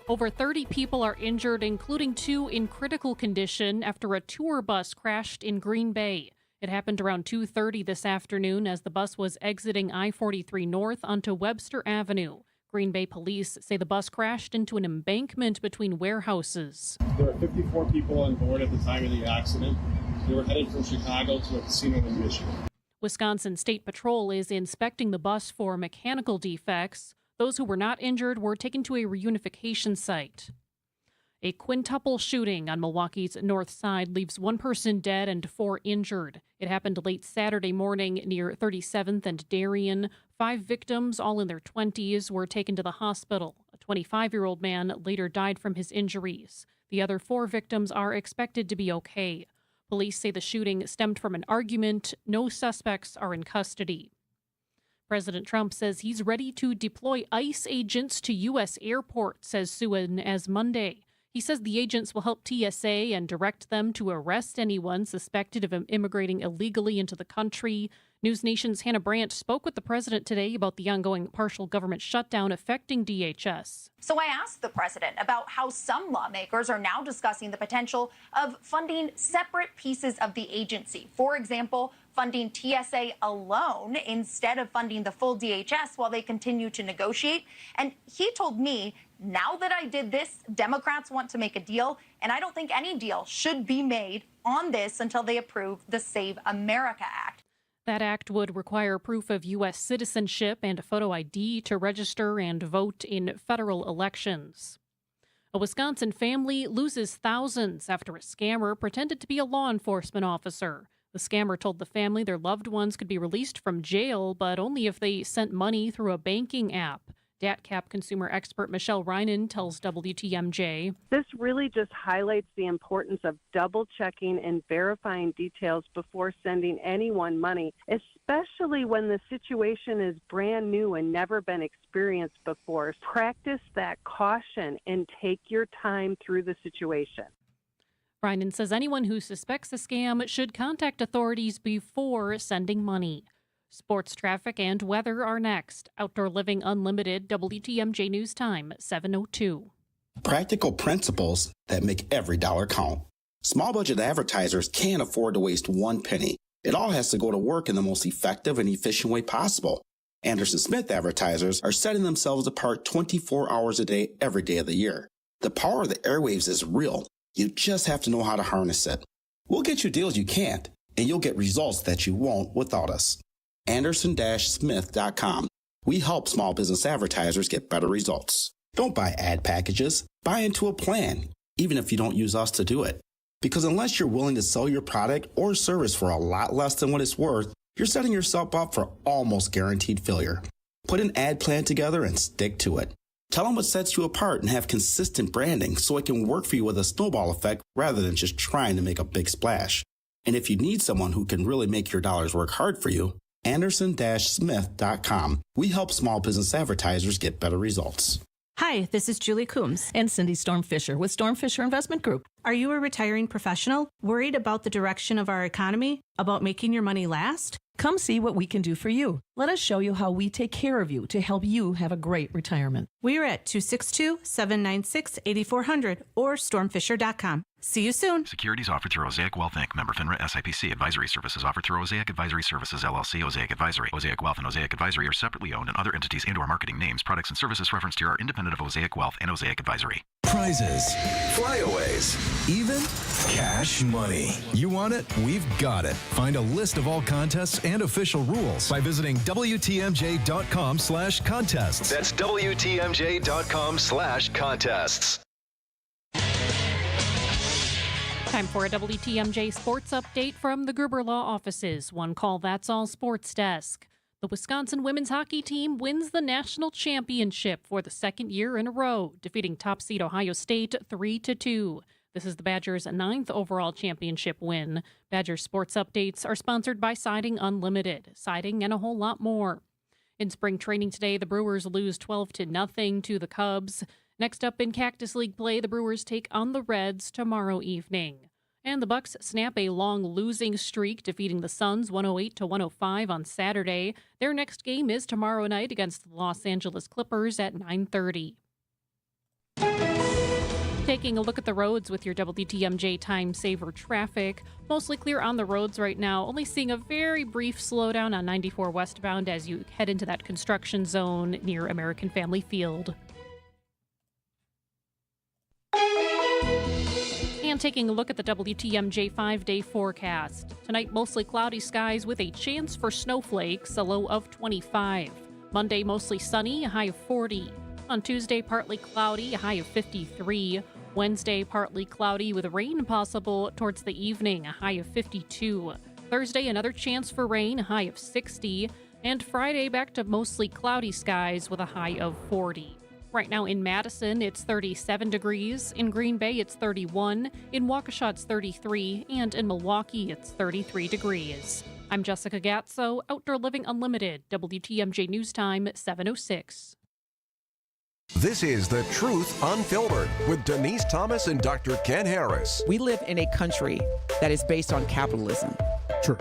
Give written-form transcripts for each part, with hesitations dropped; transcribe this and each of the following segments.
Over 30 people are injured, including 2 in critical condition after a tour bus crashed in Green Bay. It happened around 2:30 this afternoon as the bus was exiting I-43 North onto Webster Avenue. Green Bay police say the bus crashed into an embankment between warehouses. There were 54 people on board at the time of the accident. They were headed from Chicago to a casino in Michigan. Wisconsin State Patrol is inspecting the bus for mechanical defects. Those who were not injured were taken to a reunification site. A quintuple shooting on Milwaukee's north side leaves 1 person dead and 4 injured. It happened late Saturday morning near 37th and Darien. 5 victims, all in their 20s, were taken to the hospital. A 25-year-old man later died from his injuries. The other 4 victims are expected to be okay. Police say the shooting stemmed from an argument. No suspects are in custody. President Trump says he's ready to deploy ICE agents to U.S. airports as soon as Monday. He says the agents will help TSA and direct them to arrest anyone suspected of immigrating illegally into the country. News Nation's Hannah Brandt spoke with the president today about the ongoing partial government shutdown affecting DHS. So I asked the president about how some lawmakers are now discussing the potential of funding separate pieces of the agency. For example, funding TSA alone instead of funding the full DHS while they continue to negotiate. And he told me, now that I did this, Democrats want to make a deal, and I don't think any deal should be made on this until they approve the Save America Act. That act would require proof of U.S. citizenship and a photo ID to register and vote in federal elections. A Wisconsin family loses thousands after a scammer pretended to be a law enforcement officer. The scammer told the family their loved ones could be released from jail, but only if they sent money through a banking app. DATCAP consumer expert Michelle Reinen tells WTMJ. This really just highlights the importance of double-checking and verifying details before sending anyone money, especially when the situation is brand new and never been experienced before. Practice that caution and take your time through the situation. Reinen says anyone who suspects a scam should contact authorities before sending money. Sports, traffic, and weather are next. Outdoor Living Unlimited, WTMJ News Time, 7:02. Practical principles that make every dollar count. Small budget advertisers can't afford to waste 1 penny. It all has to go to work in the most effective and efficient way possible. Anderson Smith advertisers are setting themselves apart 24 hours a day, every day of the year. The power of the airwaves is real. You just have to know how to harness it. We'll get you deals you can't, and you'll get results that you won't without us. Anderson-Smith.com. We help small business advertisers get better results. Don't buy ad packages. Buy into a plan, even if you don't use us to do it. Because unless you're willing to sell your product or service for a lot less than what it's worth, you're setting yourself up for almost guaranteed failure. Put an ad plan together and stick to it. Tell them what sets you apart and have consistent branding so it can work for you with a snowball effect rather than just trying to make a big splash. And if you need someone who can really make your dollars work hard for you, Anderson-Smith.com. We help small business advertisers get better results. Hi, this is Julie Coombs and Cindy Storm Fisher with Storm Fisher Investment Group. Are you a retiring professional worried about the direction of our economy, about making your money last? Come see what we can do for you. Let us show you how we take care of you to help you have a great retirement. We're at 262-796-8400 or stormfisher.com. See you soon. Securities offered through Osaic Wealth Inc. Member FINRA SIPC. Advisory services offered through Osaic Advisory Services LLC. Osaic Advisory. Osaic Wealth and Osaic Advisory are separately owned, and other entities and/or marketing names, products, and services referenced here are independent of Osaic Wealth and Osaic Advisory. Prizes, flyaways, even cash money. You want it? We've got it. Find a list of all contests and official rules by visiting WTMJ.com/contests. That's WTMJ.com/contests. Time for a WTMJ sports update from the Gruber Law offices. One call, that's all sports desk. The Wisconsin women's hockey team wins the national championship for the second year in a row, defeating top seed Ohio State 3-2. This is the Badgers' 9th overall championship win. Badgers sports updates are sponsored by Siding Unlimited, siding and a whole lot more. In spring training today, the Brewers lose 12-0 to the Cubs. Next up in Cactus League play, the Brewers take on the Reds tomorrow evening. And the Bucks snap a long losing streak, defeating the Suns 108-105 on Saturday. Their next game is tomorrow night against the Los Angeles Clippers at 9:30. Taking a look at the roads with your WTMJ Time Saver traffic. Mostly clear on the roads right now, only seeing a very brief slowdown on 94 westbound as you head into that construction zone near American Family Field. And taking a look at the WTMJ 5-day forecast. Tonight, mostly cloudy skies with a chance for snowflakes, a low of 25. Monday, mostly sunny, a high of 40. On Tuesday, partly cloudy, a high of 53. Wednesday, partly cloudy with rain possible towards the evening, a high of 52. Thursday, another chance for rain, a high of 60. And Friday, back to mostly cloudy skies with a high of 40. Right now in Madison, it's 37 degrees. In Green Bay, it's 31. In Waukesha, it's 33. And in Milwaukee, it's 33 degrees. I'm Jessica Gatso, Outdoor Living Unlimited, WTMJ News Time, 7:06. This is The Truth Unfiltered with Denise Thomas and Dr. Ken Harris. We live in a country that is based on capitalism. True.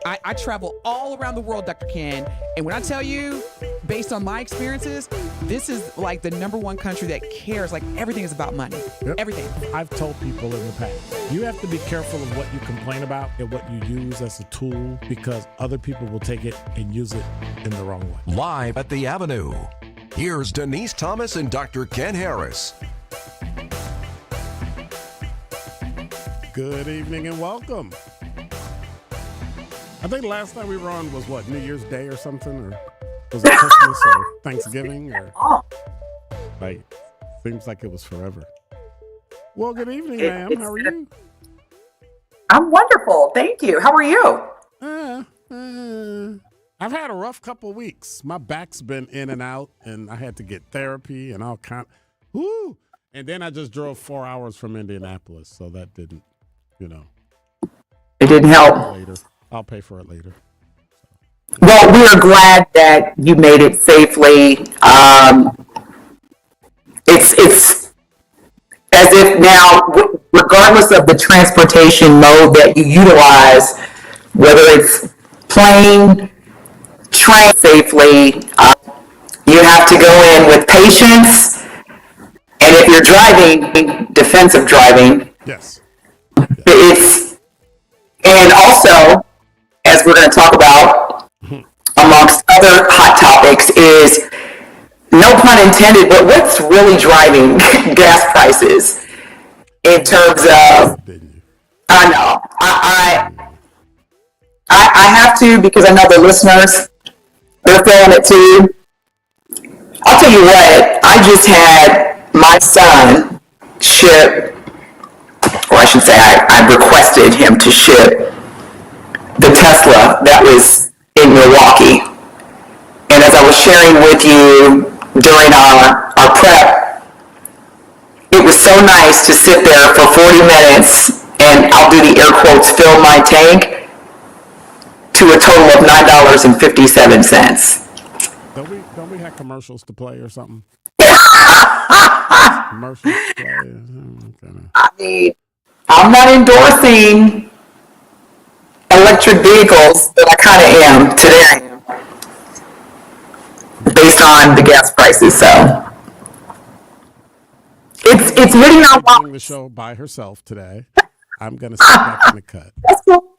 I travel all around the world, Dr. Ken, and when I tell you, based on my experiences, this is like the number one country that cares. Like, everything is about money. Yep. Everything. I've told people in the past, you have to be careful of what you complain about and what you use as a tool, because other people will take it and use it in the wrong way. Live at the Avenue, here's Denise Thomas and Dr. Ken Harris. Good evening and welcome. I think last time we were on was what, New Year's Day or something? Or was it Christmas or Thanksgiving? Or like, seems like it was forever. Well, good evening, ma'am. How are you? I'm wonderful. Thank you. How are you? I've had a rough couple of weeks. My back's been in and out, and I had to get therapy and all kind. Woo! And then I just drove 4 hours from Indianapolis, so that didn't, It didn't help. Later. I'll pay for it later. Well, we are glad that you made it safely. It's as if now, regardless of the transportation mode that you utilize, whether it's plane, train, safely, you have to go in with patience. And if you're driving, defensive driving, yes, and also, as we're going to talk about, amongst other hot topics, is, no pun intended, but what's really driving gas prices in terms of, I know, I have to, because I know the listeners, they're feeling it too. I'll tell you what, I just had my son ship, or I should say I requested him to ship the Tesla that was in Milwaukee. And as I was sharing with you during our prep, it was so nice to sit there for 40 minutes and, I'll do the air quotes, fill my tank to a total of $9.57. Don't we have commercials to play or something? Commercials to play. I mean, I'm not endorsing electric vehicles, but I kind of am today, based on the gas prices. So it's really not doing the show by herself today. I'm gonna sit back in the cut. That's cool.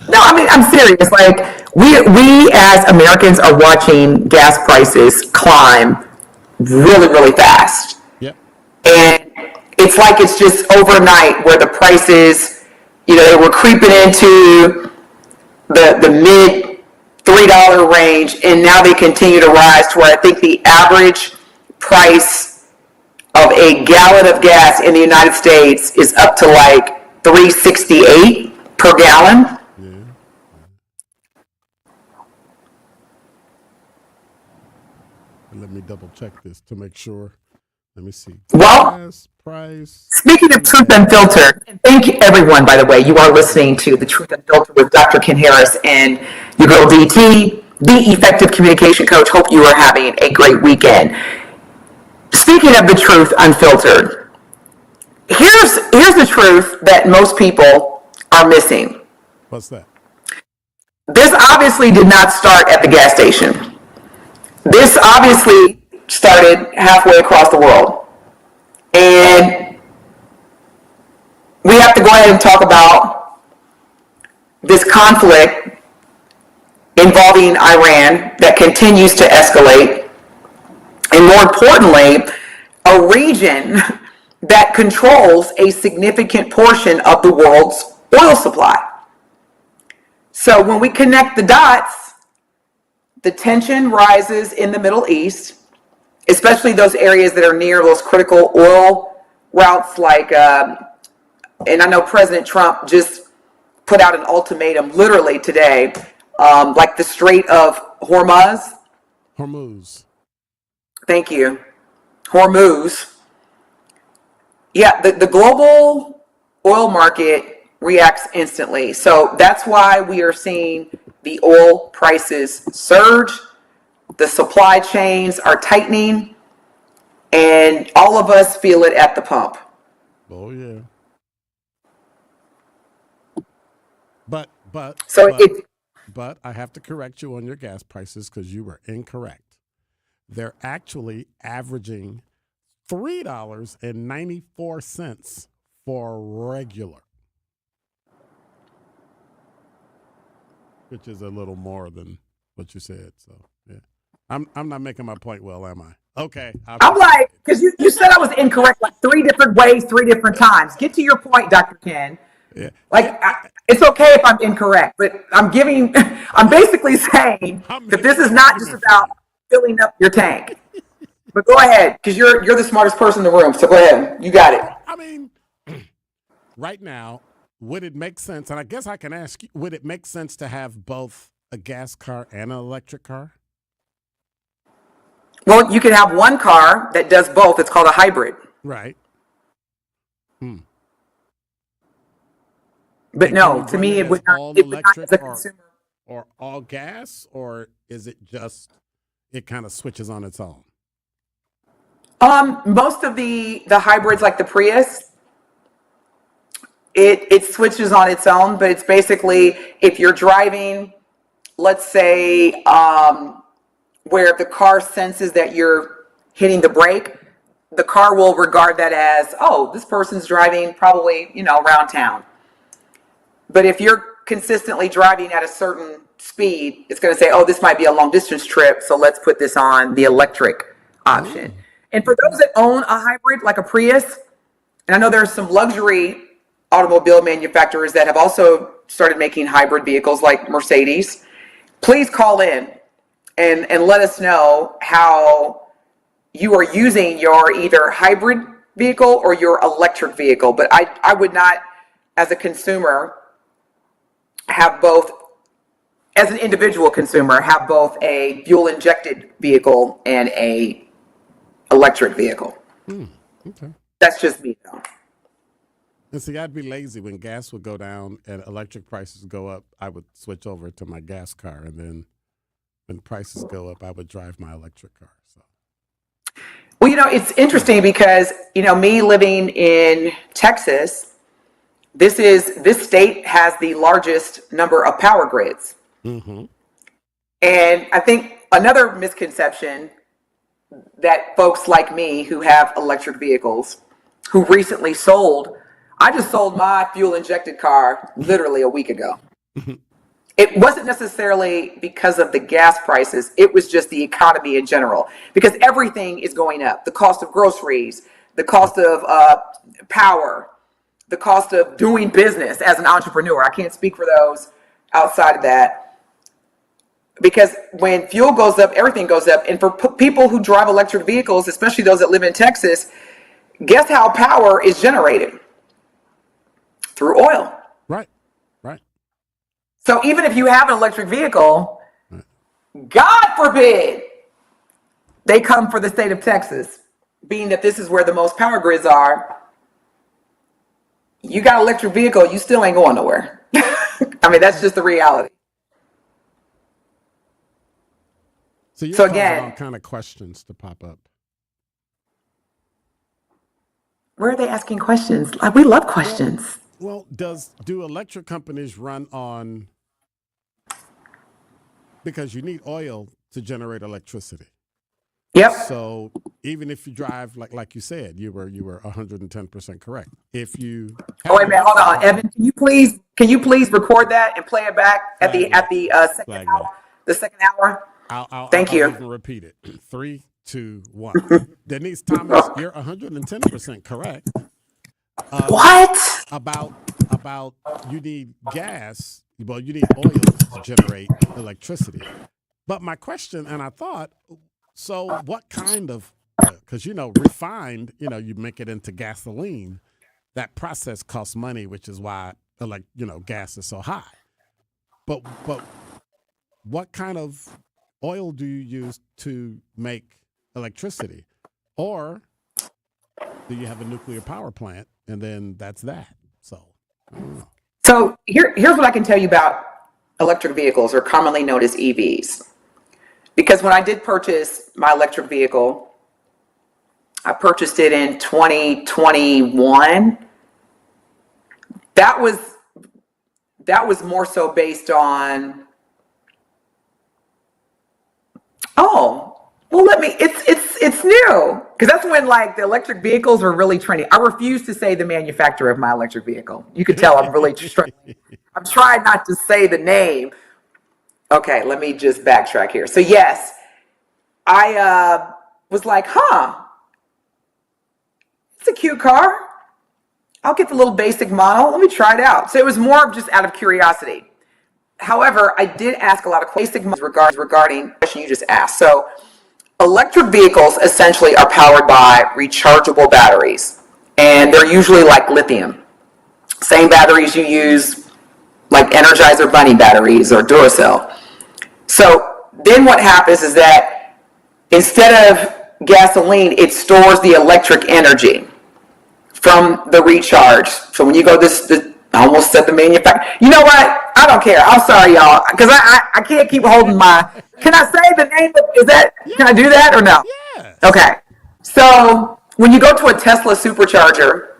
No, I mean, I'm serious. Like, we as Americans are watching gas prices climb really, really fast. Yep. And it's like it's just overnight where the prices, they were creeping into the mid $3 range, and now they continue to rise to where I think the average price of a gallon of gas in the United States is up to like $3.68 per gallon. Let me double check this to make sure. Let me see. Well, price. Speaking of Truth Unfiltered, and thank you everyone, by the way, you are listening to The Truth Unfiltered with Dr. Ken Harris and your girl DT, the effective communication coach. Hope you are having a great weekend. Speaking of The Truth Unfiltered, here's the truth that most people are missing. What's that? This obviously did not start at the gas station. This obviously started halfway across the world. And we have to go ahead and talk about this conflict involving Iran that continues to escalate, and more importantly, a region that controls a significant portion of the world's oil supply. So when we connect the dots, the tension rises in the Middle East, especially those areas that are near those critical oil routes like, and I know President Trump just put out an ultimatum literally today, like the Strait of Hormuz. Hormuz. Thank you. Hormuz. Yeah, the global oil market reacts instantly. So that's why we are seeing the oil prices surge. The supply chains are tightening, and all of us feel it at the pump. Oh yeah. But I have to correct you on your gas prices because you were incorrect. They're actually averaging $3.94 for regular, which is a little more than what you said. So yeah, I'm not making my point well, am I? Okay. I'm like, because you said I was incorrect like 3 different ways, 3 different times. Get to your point, Dr. Ken. Yeah. Like, it's okay if I'm incorrect, but I'm basically saying that this is not just about filling up your tank. But go ahead, because you're the smartest person in the room. So go ahead, you got it. I mean, right now, would it make sense? And I guess I can ask you: would it make sense to have both a gas car and an electric car? Well, you can have one car that does both. It's called a hybrid. Right. But no, to me, it would not as a consumer. Or all gas, or is it just it kind of switches on its own? Most of the hybrids, like the Prius, it switches on its own, but it's basically if you're driving, let's say, where the car senses that you're hitting the brake, the car will regard that as, oh, this person's driving probably, around town. But if you're consistently driving at a certain speed, it's going to say, oh, this might be a long distance trip, so let's put this on the electric option. And for those that own a hybrid, like a Prius, and I know there's some luxury automobile manufacturers that have also started making hybrid vehicles like Mercedes, please call in and let us know how you are using your either hybrid vehicle or your electric vehicle. But I would not, as a consumer, have both, as an individual consumer, have both a fuel-injected vehicle and a electric vehicle. Okay. That's just me, though. And see, I'd be lazy when gas would go down and electric prices go up. I would switch over to my gas car, and then when prices go up, I would drive my electric car. So. Well, it's interesting because me living in Texas, this state has the largest number of power grids, and I think another misconception that folks like me who have electric vehicles, who recently I just sold my fuel injected car literally a week ago. It wasn't necessarily because of the gas prices. It was just the economy in general, because everything is going up. The cost of groceries, the cost of power, the cost of doing business as an entrepreneur. I can't speak for those outside of that. Because when fuel goes up, everything goes up. And for people who drive electric vehicles, especially those that live in Texas, guess how power is generated? Through oil. Right. So even if you have an electric vehicle, God forbid they come for the state of Texas, being that this is where the most power grids are, you got an electric vehicle, you still ain't going nowhere. I mean, that's just the reality. So again, all kind of questions to pop up. Where are they asking questions? We love questions. Well, do electric companies run on, because you need oil to generate electricity. Yep. So even if you drive like you said, you were 110% correct. If you Oh, wait a minute, hold on, Evan. Can you please record that and play it back at the second hour? The second hour. Thank you. I'll even repeat it. 3, 2, 1. Denise Thomas, you're 110% correct. What? About you need gas. Well, you need oil to generate electricity. But my question, and I thought, so what kind of? Because refined, you make it into gasoline. That process costs money, which is why gas is so high. But what kind of oil do you use to make electricity? Or do you have a nuclear power plant and then that's that? So here's what I can tell you about electric vehicles, or commonly known as EVs. Because when I did purchase my electric vehicle, I purchased it in 2021. That was more so based on, it's new. Because that's when the electric vehicles were really trending. I refuse to say the manufacturer of my electric vehicle. You could tell I'm really struggling. I'm trying not to say the name. Okay, let me just backtrack here. So yes, I was like, it's a cute car. I'll get the little basic model. Let me try it out. So it was more of just out of curiosity. However, I did ask a lot of questions regarding the question you just asked. So electric vehicles essentially are powered by rechargeable batteries, and they're usually like lithium. Same batteries you use like Energizer Bunny batteries or Duracell. So then what happens is that instead of gasoline, it stores the electric energy from the recharge. So when you go I almost said the manufacturer. You know what? I don't care. I'm sorry, y'all, because I can't keep holding my. Can I say the name of? Can I do that or no? Yeah. Okay. So when you go to a Tesla supercharger,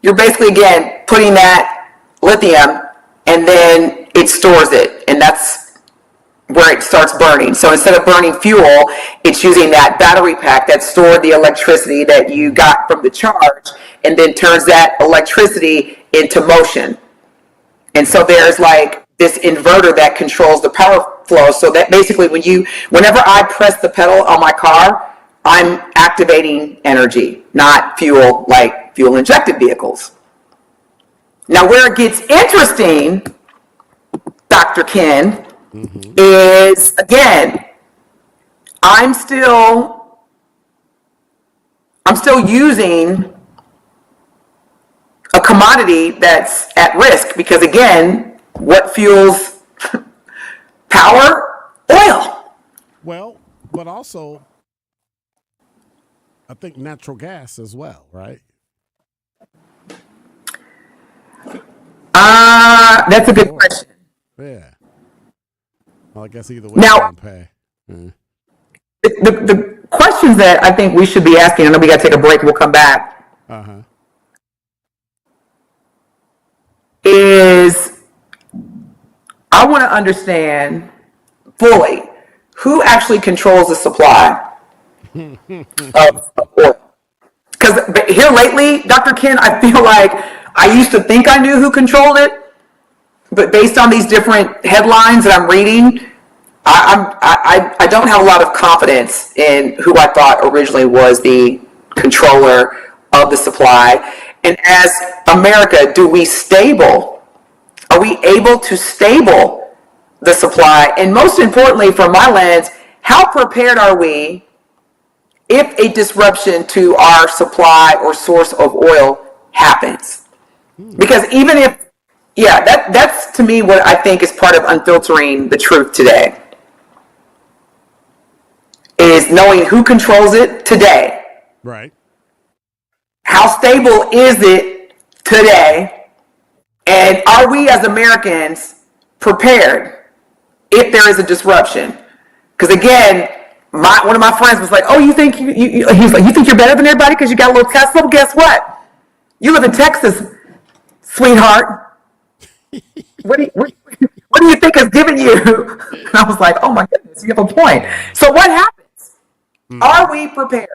you're basically again putting that lithium, and then it stores it, and that's where it starts burning. So instead of burning fuel, it's using that battery pack that stored the electricity that you got from the charge, and then turns that electricity into motion. And so there's this inverter that controls the power flow. So that basically whenever I press the pedal on my car, I'm activating energy, not fuel, like fuel injected vehicles. Now where it gets interesting, Dr. Ken, is again, I'm still using a commodity that's at risk, because again, what fuels power? Oil. Well, but also, I think natural gas as well, right? That's a good question. Yeah. Well, I guess either way, now, you don't pay. The questions that I think we should be asking, I know we got to take a break, we'll come back, is I want to understand fully who actually controls the supply of oil. Because here lately, Dr. Ken, I feel like I used to think I knew who controlled it, but based on these different headlines that I'm reading, I don't have a lot of confidence in who I thought originally was the controller of the supply. And as America, are we able to stable the supply? And most importantly, from my lens, how prepared are we if a disruption to our supply or source of oil happens? Because even if, that's to me what I think is part of unfiltering the truth today, is knowing who controls it today. Right. How stable is it today? And are we as Americans prepared if there is a disruption? Because again, one of my friends was like, "Oh, you think he's like, you think you're better than everybody because you got a little Tesla? Well, guess what? You live in Texas, sweetheart. What do you think is giving you?" And I was like, "Oh my goodness, you have a point." So what happens? Are we prepared?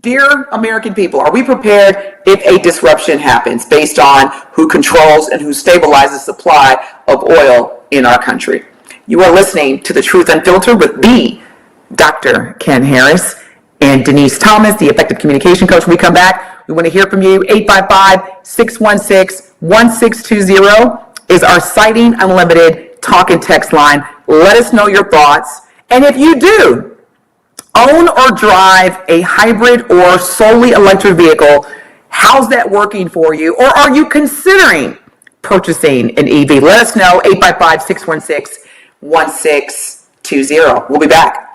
Dear American people, are we prepared if a disruption happens based on who controls and who stabilizes supply of oil in our country? You are listening to The Truth Unfiltered with the Dr. Ken Harris and Denise Thomas, the effective communication coach. When we come back, we want to hear from you. 855-616-1620 is our Citing Unlimited talk and text line. Let us know your thoughts. And if you do own or drive a hybrid or solely electric vehicle, how's that working for you? Or are you considering purchasing an EV? Let us know, 855-616-1620. We'll be back.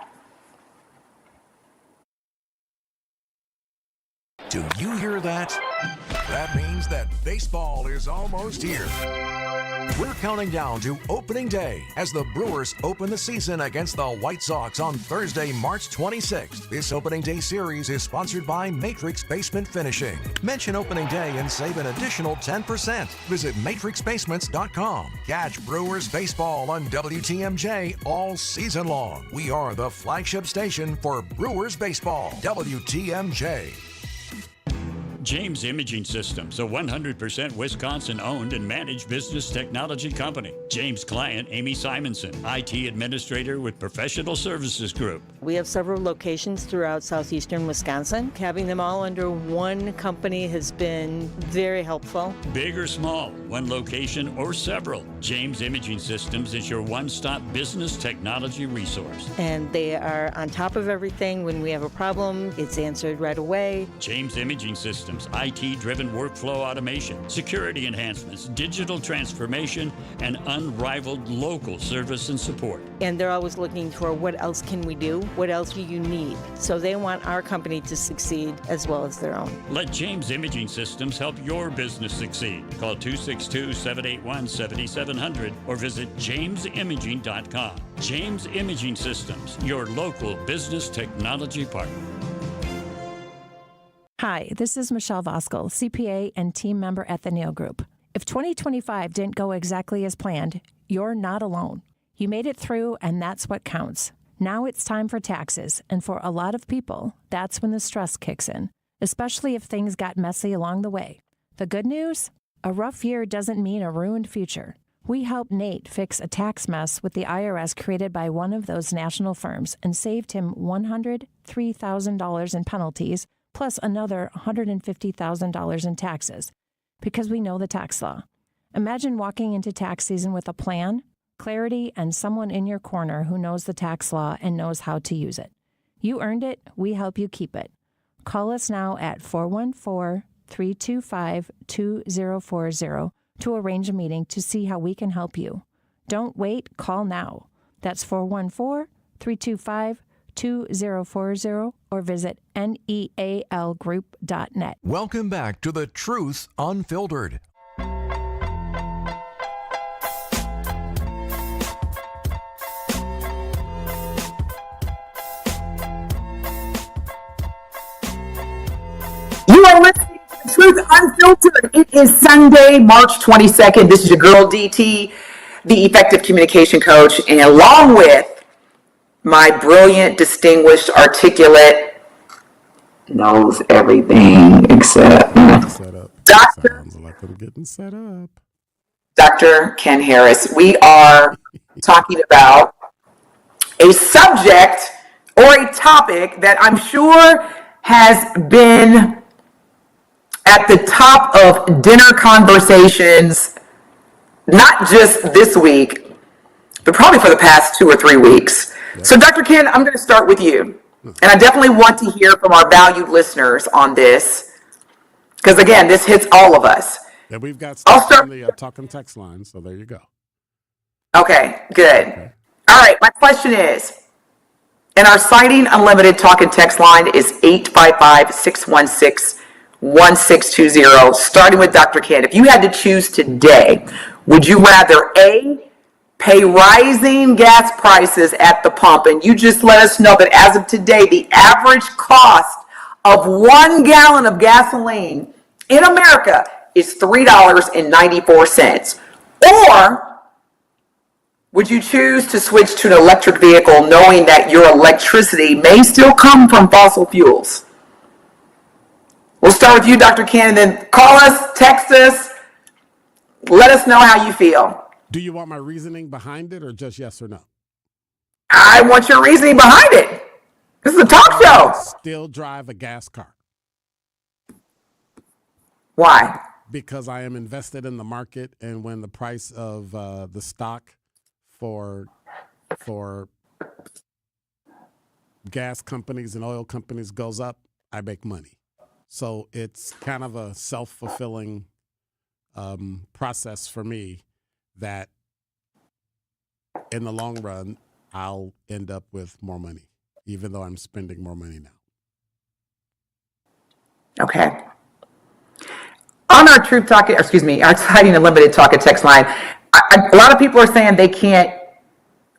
Do you hear that? That means that baseball is almost here. We're counting down to opening day as the Brewers open the season against the White Sox on Thursday, March 26th. This opening day series is sponsored by Matrix Basement Finishing. Mention opening day and save an additional 10%. Visit matrixbasements.com. Catch Brewers baseball on WTMJ all season long. We are the flagship station for Brewers baseball. WTMJ. James Imaging Systems, a 100% Wisconsin-owned and managed business technology company. James' client, Amy Simonson, IT administrator with Professional Services Group. We have several locations throughout southeastern Wisconsin. Having them all under one company has been very helpful. Big or small, one location or several, James Imaging Systems is your one-stop business technology resource. And they are on top of everything. When we have a problem, it's answered right away. James Imaging Systems, IT-driven workflow automation, security enhancements, digital transformation, and unrivaled local service and support. And they're always looking for what else can we do? What else do you need? So they want our company to succeed as well as their own. Let James Imaging Systems help your business succeed. Call 262-781-7700 or visit jamesimaging.com. James Imaging Systems, your local business technology partner. Hi, this is Michelle Voskel, CPA and team member at the Neal Group. If 2025 didn't go exactly as planned, you're not alone. You made it through, and that's what counts. Now it's time for taxes, and for a lot of people, that's when the stress kicks in, especially if things got messy along the way. The good news? A rough year doesn't mean a ruined future. We helped Nate fix a tax mess with the IRS created by one of those national firms and saved him $103,000 in penalties, plus another $150,000 in taxes, because we know the tax law. Imagine walking into tax season with a plan, clarity, and someone in your corner who knows the tax law and knows how to use it. You earned it. We help you keep it. Call us now at 414-325-2040 to arrange a meeting to see how we can help you. Don't wait. Call now. That's 414-325-2040 or visit nealgroup.net. Welcome back to The Truth Unfiltered. You are listening to The Truth Unfiltered. It is Sunday, March 22nd. This is your girl, DT, the effective communication coach, and along with my brilliant, distinguished, articulate, knows everything except Dr. Sounds like I'm getting set up. Dr. Ken Harris. We are talking about a subject or a topic that I'm sure has been at the top of dinner conversations, not just this week, but probably for the past 2 or 3 weeks. So, Dr. Ken, I'm going to start with you. And I definitely want to hear from our valued listeners on this, because, again, this hits all of us. Yeah, we've got stuff on the talk and text line, so there you go. Okay, good. Okay. All right, my question is, and our Citing Unlimited talk and text line is 855-616-1620, starting with Dr. Ken. If you had to choose today, would you rather A, pay rising gas prices at the pump, and you just let us know that as of today, the average cost of 1 gallon of gasoline in America is $3.94. Or Would you choose to switch to an electric vehicle knowing that your electricity may still come from fossil fuels? We'll start with you, Dr. Ken, and then call us, text us, let us know how you feel. Do you want my reasoning behind it or just yes or no? I want your reasoning behind it. This is a talk show. Still drive a gas car. Why? Because I am invested in the market, and when the price of the stock for gas companies and oil companies goes up, I make money. So it's kind of a self-fulfilling process for me that in the long run, I'll end up with more money, even though I'm spending more money now. Okay. On our Truth Talk, our Exciting Unlimited Talk and Text line, a lot of people are saying they can't.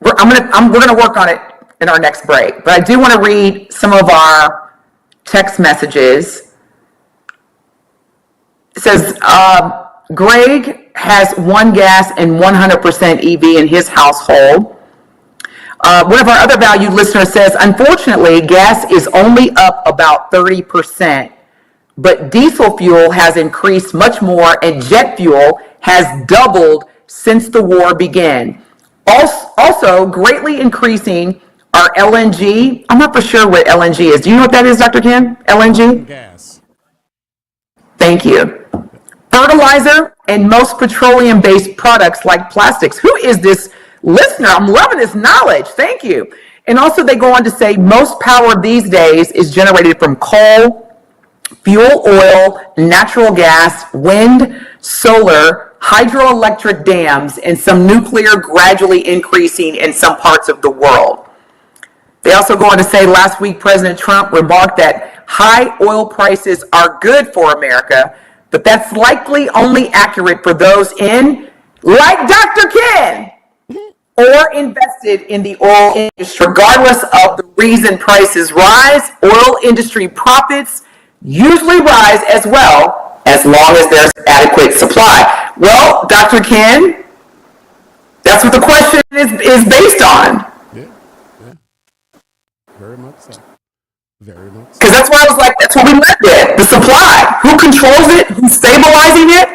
We're gonna work on it in our next break, but I do want to read some of our text messages. It says Greg has one gas and 100% EV in his household. One of our other valued listeners says, unfortunately, gas is only up about 30%. But diesel fuel has increased much more, and jet fuel has doubled since the war began. Also, greatly increasing our LNG. I'm not for sure what LNG is. Do you know what that is, Dr. Ken? LNG? Gas. Thank you. Fertilizer and most petroleum-based products like plastics. Who is this listener? I'm loving this knowledge. Thank you. And also they go on to say most power these days is generated from coal, fuel oil, natural gas, wind, solar, hydroelectric dams, and some nuclear gradually increasing in some parts of the world. They also go on to say last week President Trump remarked that high oil prices are good for America, but that's likely only accurate for those in, like Dr. Ken, or invested in the oil industry. Regardless of the reason prices rise, oil industry profits usually rise as well, as long as there's adequate supply. Well, Dr. Ken, that's what the question is based on. Yeah. Very much so. Very much so. Because that's why I was like, that's what we left with, the supply. Who controls it? Who's stabilizing it?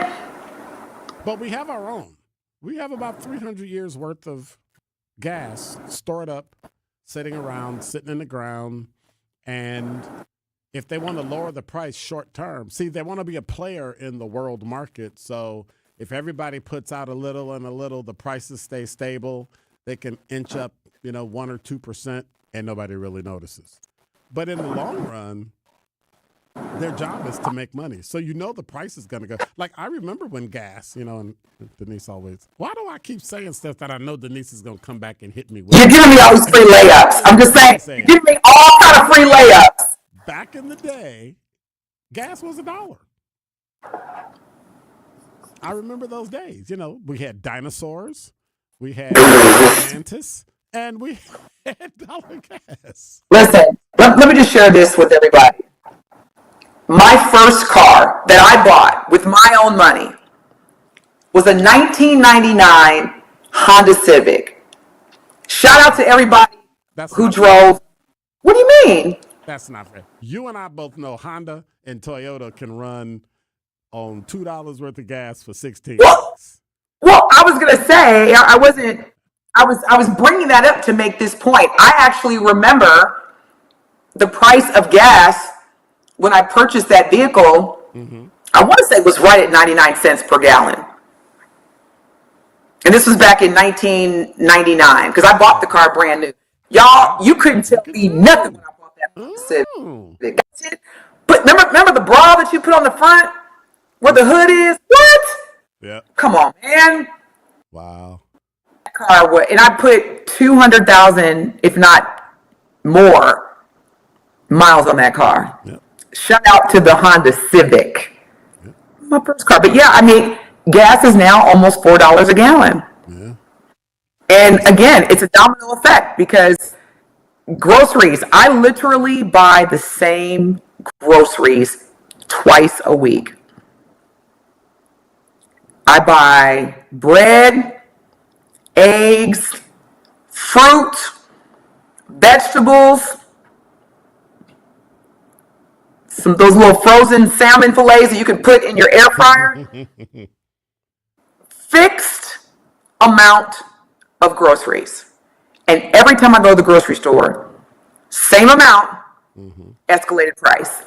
But we have our own. We have about 300 years worth of gas stored up, sitting in the ground, and if they want to lower the price short term, see, they want to be a player in the world market. So if everybody puts out a little and a little, the prices stay stable. They can inch up, 1 or 2%, and nobody really notices. But in the long run, their job is to make money. So the price is going to go. Like, I remember when gas, and Denise always, why do I keep saying stuff that I know Denise is going to come back and hit me with? You're giving me all these free layups. I'm just saying, you're giving me all kind of free layups. Back in the day, gas was $1. I remember those days. We had dinosaurs, we had mantis, and we had dollar gas. Listen, let me just share this with everybody. My first car that I bought with my own money was a 1999 Honda Civic. Shout out to everybody who drove. What do you mean? That's not fair. You and I both know Honda and Toyota can run on $2 worth of gas for 16 bucks. Well, I was gonna say I was bringing that up to make this point. I actually remember the price of gas when I purchased that vehicle. Mm-hmm. I want to say it was right at 99 cents per gallon. And this was back in 1999 because I bought the car brand new. Y'all, you couldn't tell me nothing when I bought that Civic. But remember the bra that you put on the front where the hood is? What? Yeah. Come on, man. Wow. That car, and I put 200,000, if not more, miles on that car. Yep. Shout out to the Honda Civic. Yep. My first car. But yeah, gas is now almost $4 a gallon. Yeah. And again, it's a domino effect because groceries, I literally buy the same groceries twice a week. I buy bread eggs, fruit, vegetables, those little frozen salmon fillets that you can put in your air fryer. Fixed amount of groceries. And every time I go to the grocery store, same amount, escalated price.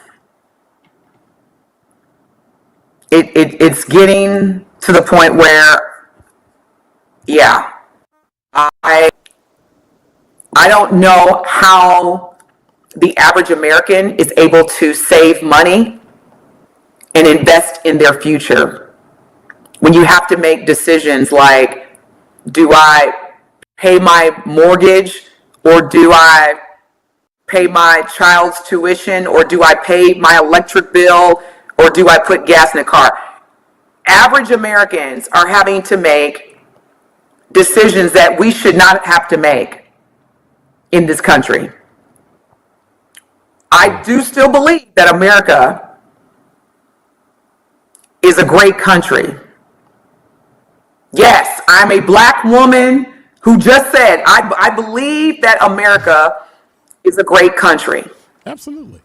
It's getting to the point where, yeah, I don't know how the average American is able to save money and invest in their future when you have to make decisions like, do I pay my mortgage, or do I pay my child's tuition, or do I pay my electric bill, or do I put gas in a car? Average Americans are having to make decisions that we should not have to make in this country. I do still believe that America is a great country. Yes, I'm a black woman who just said, I believe that America is a great country. Absolutely.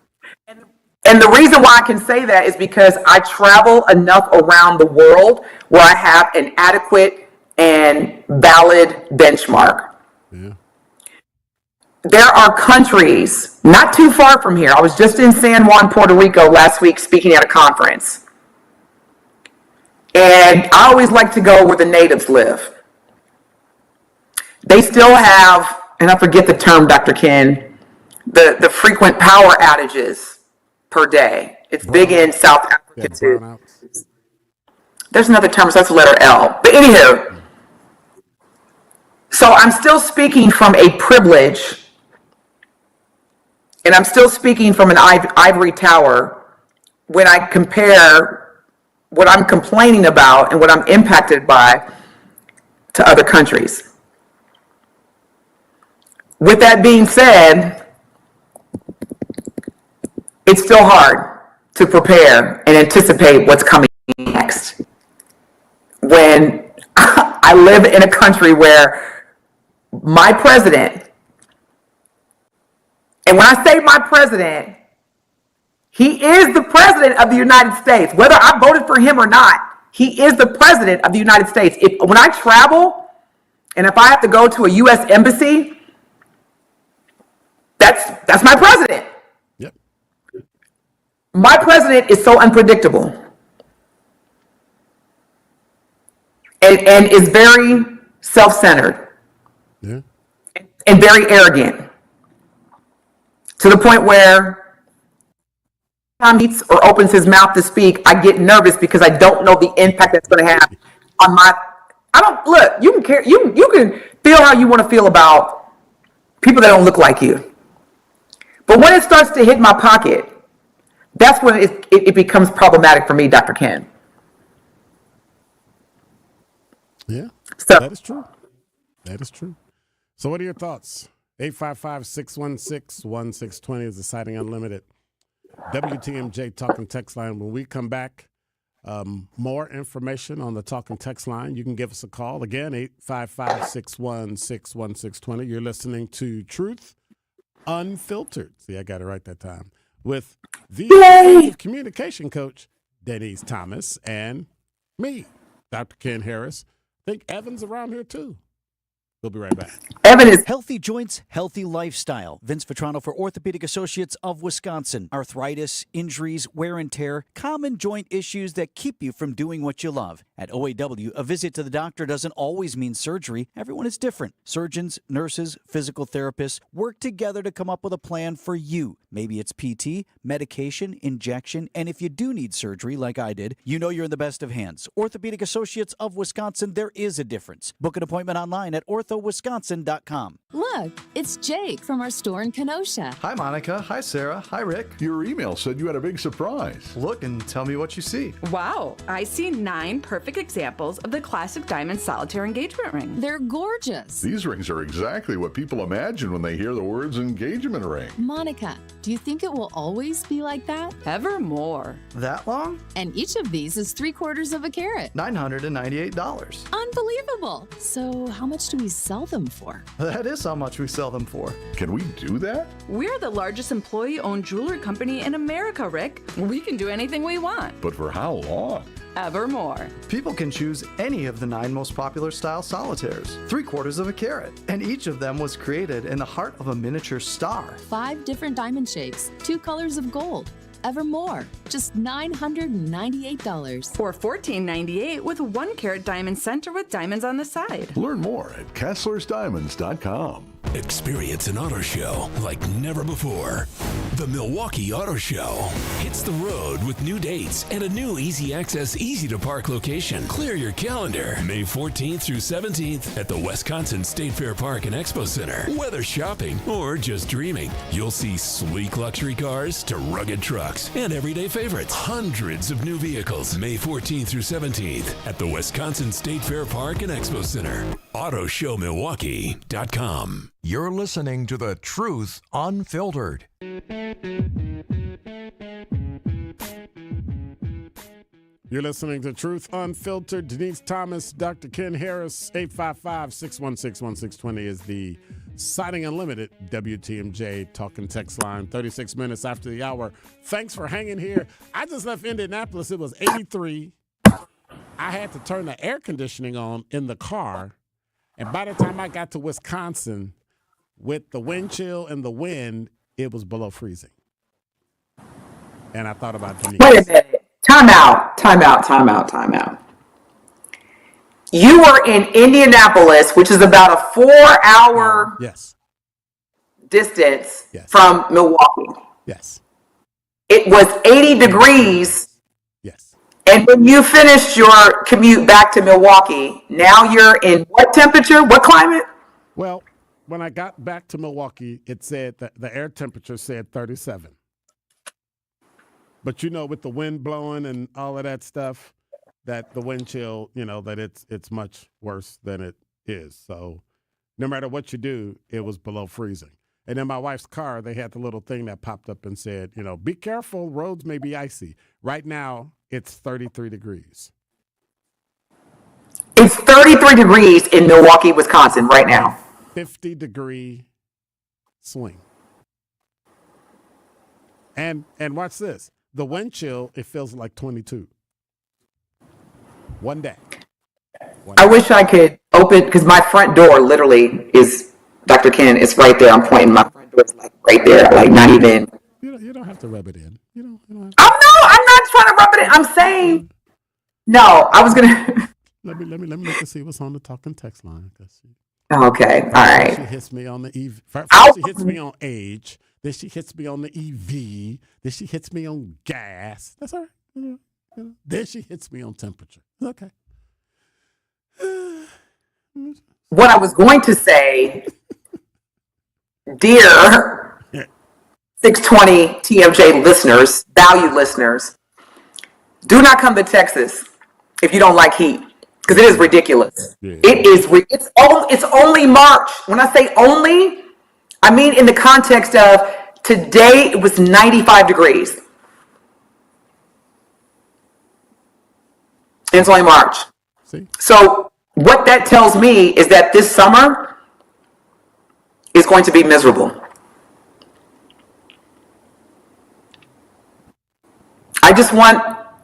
And the reason why I can say that is because I travel enough around the world where I have an adequate and valid benchmark. Yeah. There are countries not too far from here. I was just in San Juan, Puerto Rico last week speaking at a conference. And I always like to go where the natives live. They still have, and I forget the term, Dr. Ken, the frequent power outages per day. It's big in South Africa too. There's another term, so that's the letter L. But anywho, so I'm still speaking from a privilege, and I'm still speaking from an ivory tower when I compare what I'm complaining about and what I'm impacted by to other countries. With that being said, it's still hard to prepare and anticipate what's coming next. When I live in a country where my president, and when I say my president, he is the president of the United States. Whether I voted for him or not, he is the president of the United States. When I travel, and if I have to go to a U.S. embassy, that's my president. Yep. My president is so unpredictable and is very self-centered. Yeah. And very arrogant, to the point where time he eats or opens his mouth to speak, I get nervous because I don't know the impact that's going to have on my. You can care. You can feel how you want to feel about people that don't look like you. But when it starts to hit my pocket, that's when it becomes problematic for me, Dr. Ken. Yeah, so, that is true. That is true. So what are your thoughts? 855-616-1620 is the Citing Unlimited WTMJ Talking Text line. When we come back, more information on the Talking Text line. You can give us a call. Again, 855-616-1620. You're listening to Truth Unfiltered. See, I got it right that time. With the effective communication coach, Denise Thomas, and me, Dr. Ken Harris. I think Evan's around here too. We'll be right back. Evan is healthy joints, healthy lifestyle. Vince Vitrano for Orthopedic Associates of Wisconsin. Arthritis, injuries, wear and tear, common joint issues that keep you from doing what you love. At OAW, a visit to the doctor doesn't always mean surgery. Everyone is different. Surgeons, nurses, physical therapists work together to come up with a plan for you. Maybe it's PT, medication, injection, and if you do need surgery like I did, you know you're in the best of hands. Orthopedic Associates of Wisconsin, there is a difference. Book an appointment online at orthopedic orthowisconsin.com. Look, it's Jake from our store in Kenosha. Hi, Monica. Hi, Sarah. Hi, Rick. Your email said you had a big surprise. Look and tell me what you see. Wow, I see 9 perfect examples of the classic diamond solitaire engagement ring. They're gorgeous. These rings are exactly what people imagine when they hear the words engagement ring. Monica, do you think it will always be like that? Evermore. That long? And each of these is 3/4 of a carat. $998. Unbelievable. So how much do we sell them for? That is how much we sell them for. Can we do that? We're the largest employee-owned jewelry company in America, Rick. We can do anything we want. But for how long? Evermore. People can choose any of the 9 most popular style solitaires, 3/4 of a carat, and each of them was created in the heart of a miniature star. 5 different diamond shapes, 2 colors of gold. Evermore, just $998. Or $1498 with 1 carat diamond center with diamonds on the side. Learn more at KesslersDiamonds.com. Experience an auto show like never before. The Milwaukee Auto Show hits the road with new dates and a new easy access, easy to park location. Clear your calendar. May 14th through 17th at the Wisconsin State Fair Park and Expo Center. Whether shopping or just dreaming, you'll see sleek luxury cars to rugged trucks and everyday favorites. Hundreds of new vehicles. May 14th through 17th at the Wisconsin State Fair Park and Expo Center. AutoShowMilwaukee.com. You're listening to The Truth Unfiltered. You're listening to Truth Unfiltered. Denise Thomas, Dr. Ken Harris, 855-616-1620 is the Siding Unlimited WTMJ talking text line, 36 minutes after the hour. Thanks for hanging here. I just left Indianapolis. It was 83. I had to turn the air conditioning on in the car. And by the time I got to Wisconsin, with the wind chill and the wind, it was below freezing. And I thought about Denise. Wait a minute. Time out. You were in Indianapolis, which is about a 4-hour distance from Milwaukee. Yes. It was 80 degrees. Yes. And when you finished your commute back to Milwaukee, now you're in what temperature? What climate? Well, when I got back to Milwaukee, it said that the air temperature said 37. But with the wind blowing and all of that stuff, that the wind chill, that it's much worse than it is. So no matter what you do, it was below freezing. And in my wife's car, they had the little thing that popped up and said, be careful, roads may be icy. Right now, it's 33 degrees. It's 33 degrees in Milwaukee, Wisconsin right now. 50-degree swing. And watch this. The wind chill, it feels like 22. One day. I wish I could open, because my front door literally is, Dr. Ken, it's right there. I'm pointing my front door, like right there, like not even. You don't have to rub it in. You don't have to. I'm not trying to rub it in. I'm saying, no, I was going to. Let me look and see what's on the talking text line. Okay, all right. She hits me on the EV. First she hits me on age. Then she hits me on the EV. Then she hits me on gas. That's all right. Then she hits me on temperature. Okay. What I was going to say, dear 620 TMJ listeners, valued listeners, do not come to Texas if you don't like heat, because it is ridiculous. Yeah. It's only March. When I say only, I mean in the context of today it was 95 degrees. And it's only March. See? So what that tells me is that this summer is going to be miserable. I just want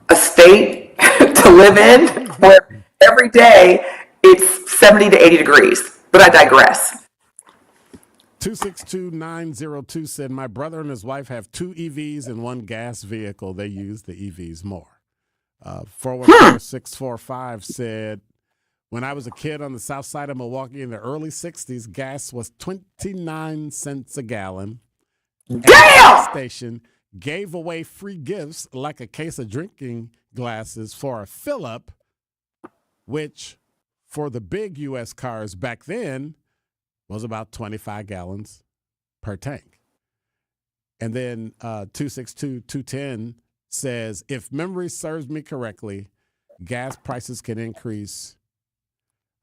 a state to live in where every day it's 70 to 80 degrees. But I digress. 262902 said, my brother and his wife have 2 EVs and 1 gas vehicle. They use the EVs more. 414645 said, when I was a kid on the south side of Milwaukee in the early 60s, gas was 29 cents a gallon. Damn! Station gave away free gifts like a case of drinking glasses for a fill-up, which for the big U.S. cars back then was about 25 gallons per tank. And then 262-210 says, if memory serves me correctly, gas prices can increase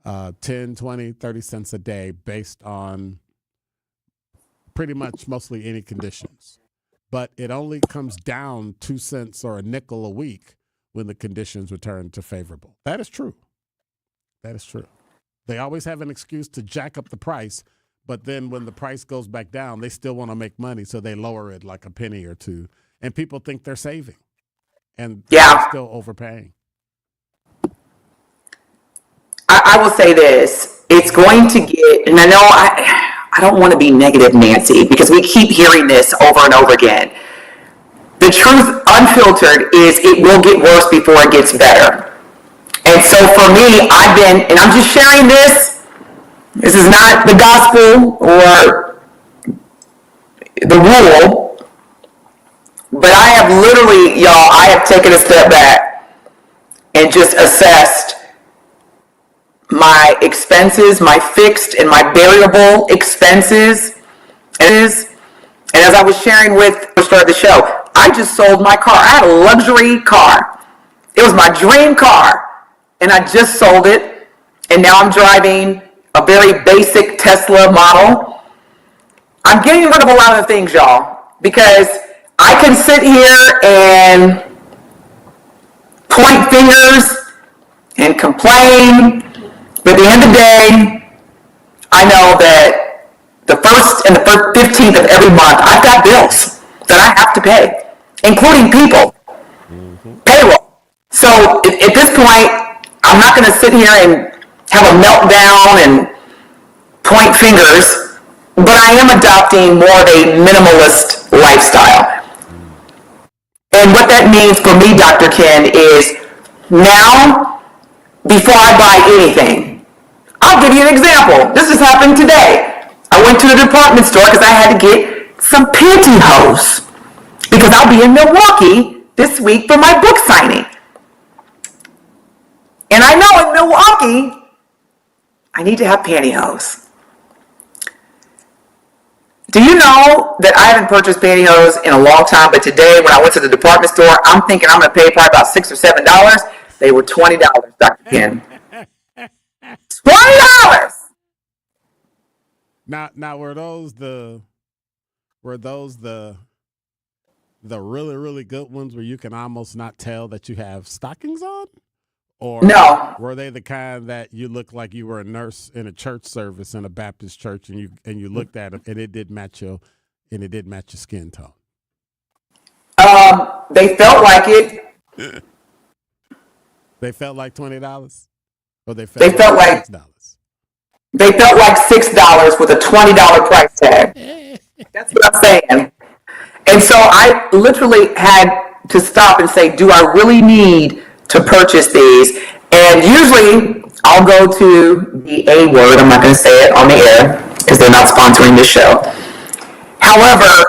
10, 20, 30 cents a day based on pretty much mostly any conditions. But it only comes down 2 cents or a nickel a week when the conditions return to favorable. That is true. That is true. They always have an excuse to jack up the price, but then when the price goes back down, they still want to make money, so they lower it like a penny or two. And people think they're saving, and they're still overpaying. I will say this. It's going to get, and I know I don't want to be negative, Nancy, because we keep hearing this over and over again. The truth, unfiltered, is it will get worse before it gets better. And so for me, and I'm just sharing this. This is not the gospel or the rule, but I have literally, y'all, I have taken a step back and just assessed my expenses, my fixed and my variable expenses. And as I was sharing with the start of the show, I just sold my car. I had a luxury car. It was my dream car. And I just sold it. And now I'm driving a very basic Tesla model. I'm getting rid of a lot of things, y'all, because I can sit here and point fingers and complain. But at the end of the day, I know that the 1st and the 15th of every month, I've got bills that I have to pay, including people, payroll. So at this point, I'm not going to sit here and have a meltdown and point fingers, but I am adopting more of a minimalist lifestyle. And what that means for me, Dr. Ken, is now, before I buy anything, I'll give you an example. This has happened today. I went to the department store because I had to get some pantyhose because I'll be in Milwaukee this week for my book signing. And I know in Milwaukee, I need to have pantyhose. Do you know that I haven't purchased pantyhose in a long time, but today when I went to the department store, I'm thinking I'm going to pay probably about $6 or $7. They were $20, Dr. Ken. $20! Now were those the really, really good ones where you can almost not tell that you have stockings on? Or no. Were they the kind that you looked like you were a nurse in a church service in a Baptist church and you looked at them and it did match your skin tone? They felt like it. They felt like $20? Or they felt like $6? They felt like $6 with a $20 price tag. That's what I'm saying. And so I literally had to stop and say, do I really need to purchase these? And usually I'll go to the A word. I'm not going to say it on the air because they're not sponsoring this show. However,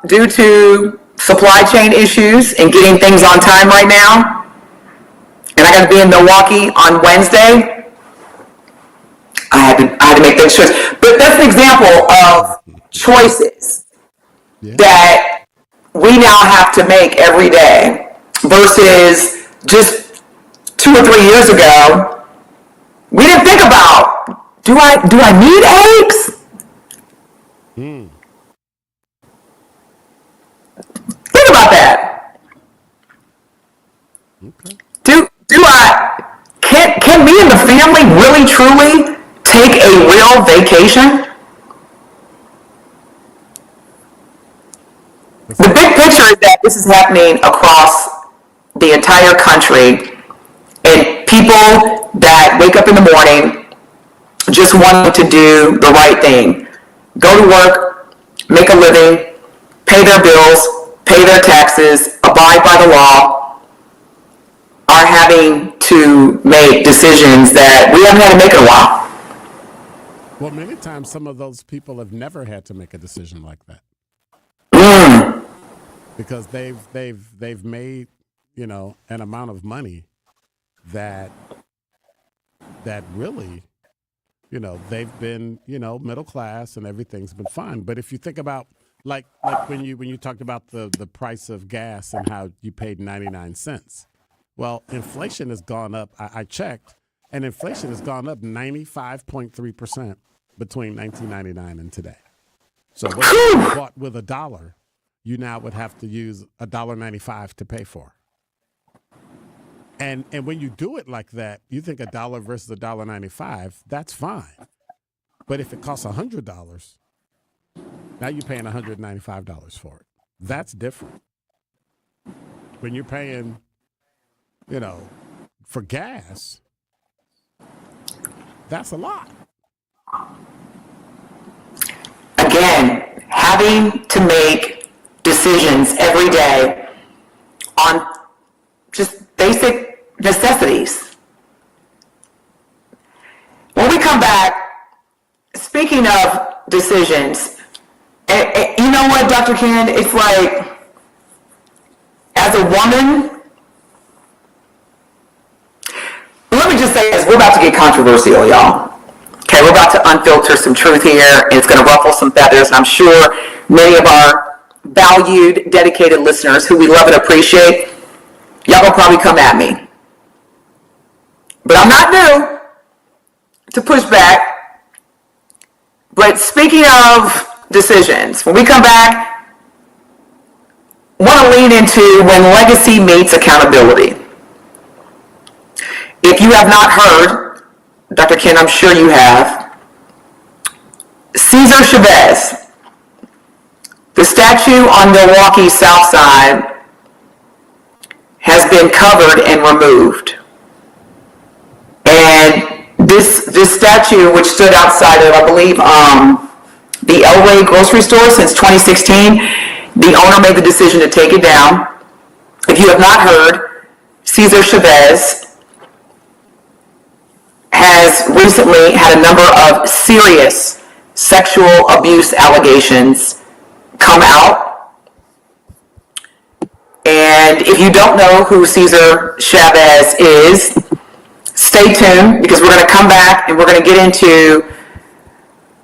due to supply chain issues and getting things on time right now, and I got to be in Milwaukee on Wednesday, I had to make those choices. But that's an example of choices that we now have to make every day versus just 2 or 3 years ago, we didn't think about, do I need eggs? Think about that. Okay. Can me and the family really truly take a real vacation? The big picture is that this is happening across the entire country, and people that wake up in the morning just wanting to do the right thing. Go to work, make a living, pay their bills, pay their taxes, abide by the law, are having to make decisions that we haven't had to make in a while. Well, many times some of those people have never had to make a decision like that. Because they've made, an amount of money that that really, they've been, middle class and everything's been fine. But if you think about like when you talked about the price of gas and how you paid 99 cents. Well, inflation has gone up. I checked, and inflation has gone up 95.3% between 1999 and today. So what you bought with $1, you now would have to use $1.95 to pay for. And when you do it like that, you think $1 versus $1.95, that's fine. But if it costs $100, now you're paying $195 for it. That's different. When you're paying, for gas, that's a lot. Again, having to make decisions every day on just basic necessities. When we come back, speaking of decisions, you know what, Dr. Ken, it's like, as a woman, let me just say this, we're about to get controversial, y'all. Okay, we're about to unfilter some truth here, and it's going to ruffle some feathers, and I'm sure many of our valued, dedicated listeners who we love and appreciate, y'all will probably come at me. But I'm not new to push back. But speaking of decisions, when we come back, I want to lean into when legacy meets accountability. If you have not heard, Dr. Ken, I'm sure you have, Cesar Chavez, the statue on Milwaukee's South Side, has been covered and removed. And this statue, which stood outside of, I believe, the Elway grocery store since 2016, the owner made the decision to take it down. If you have not heard, Cesar Chavez has recently had a number of serious sexual abuse allegations come out. And if you don't know who Cesar Chavez is, stay tuned, because we're going to come back and we're going to get into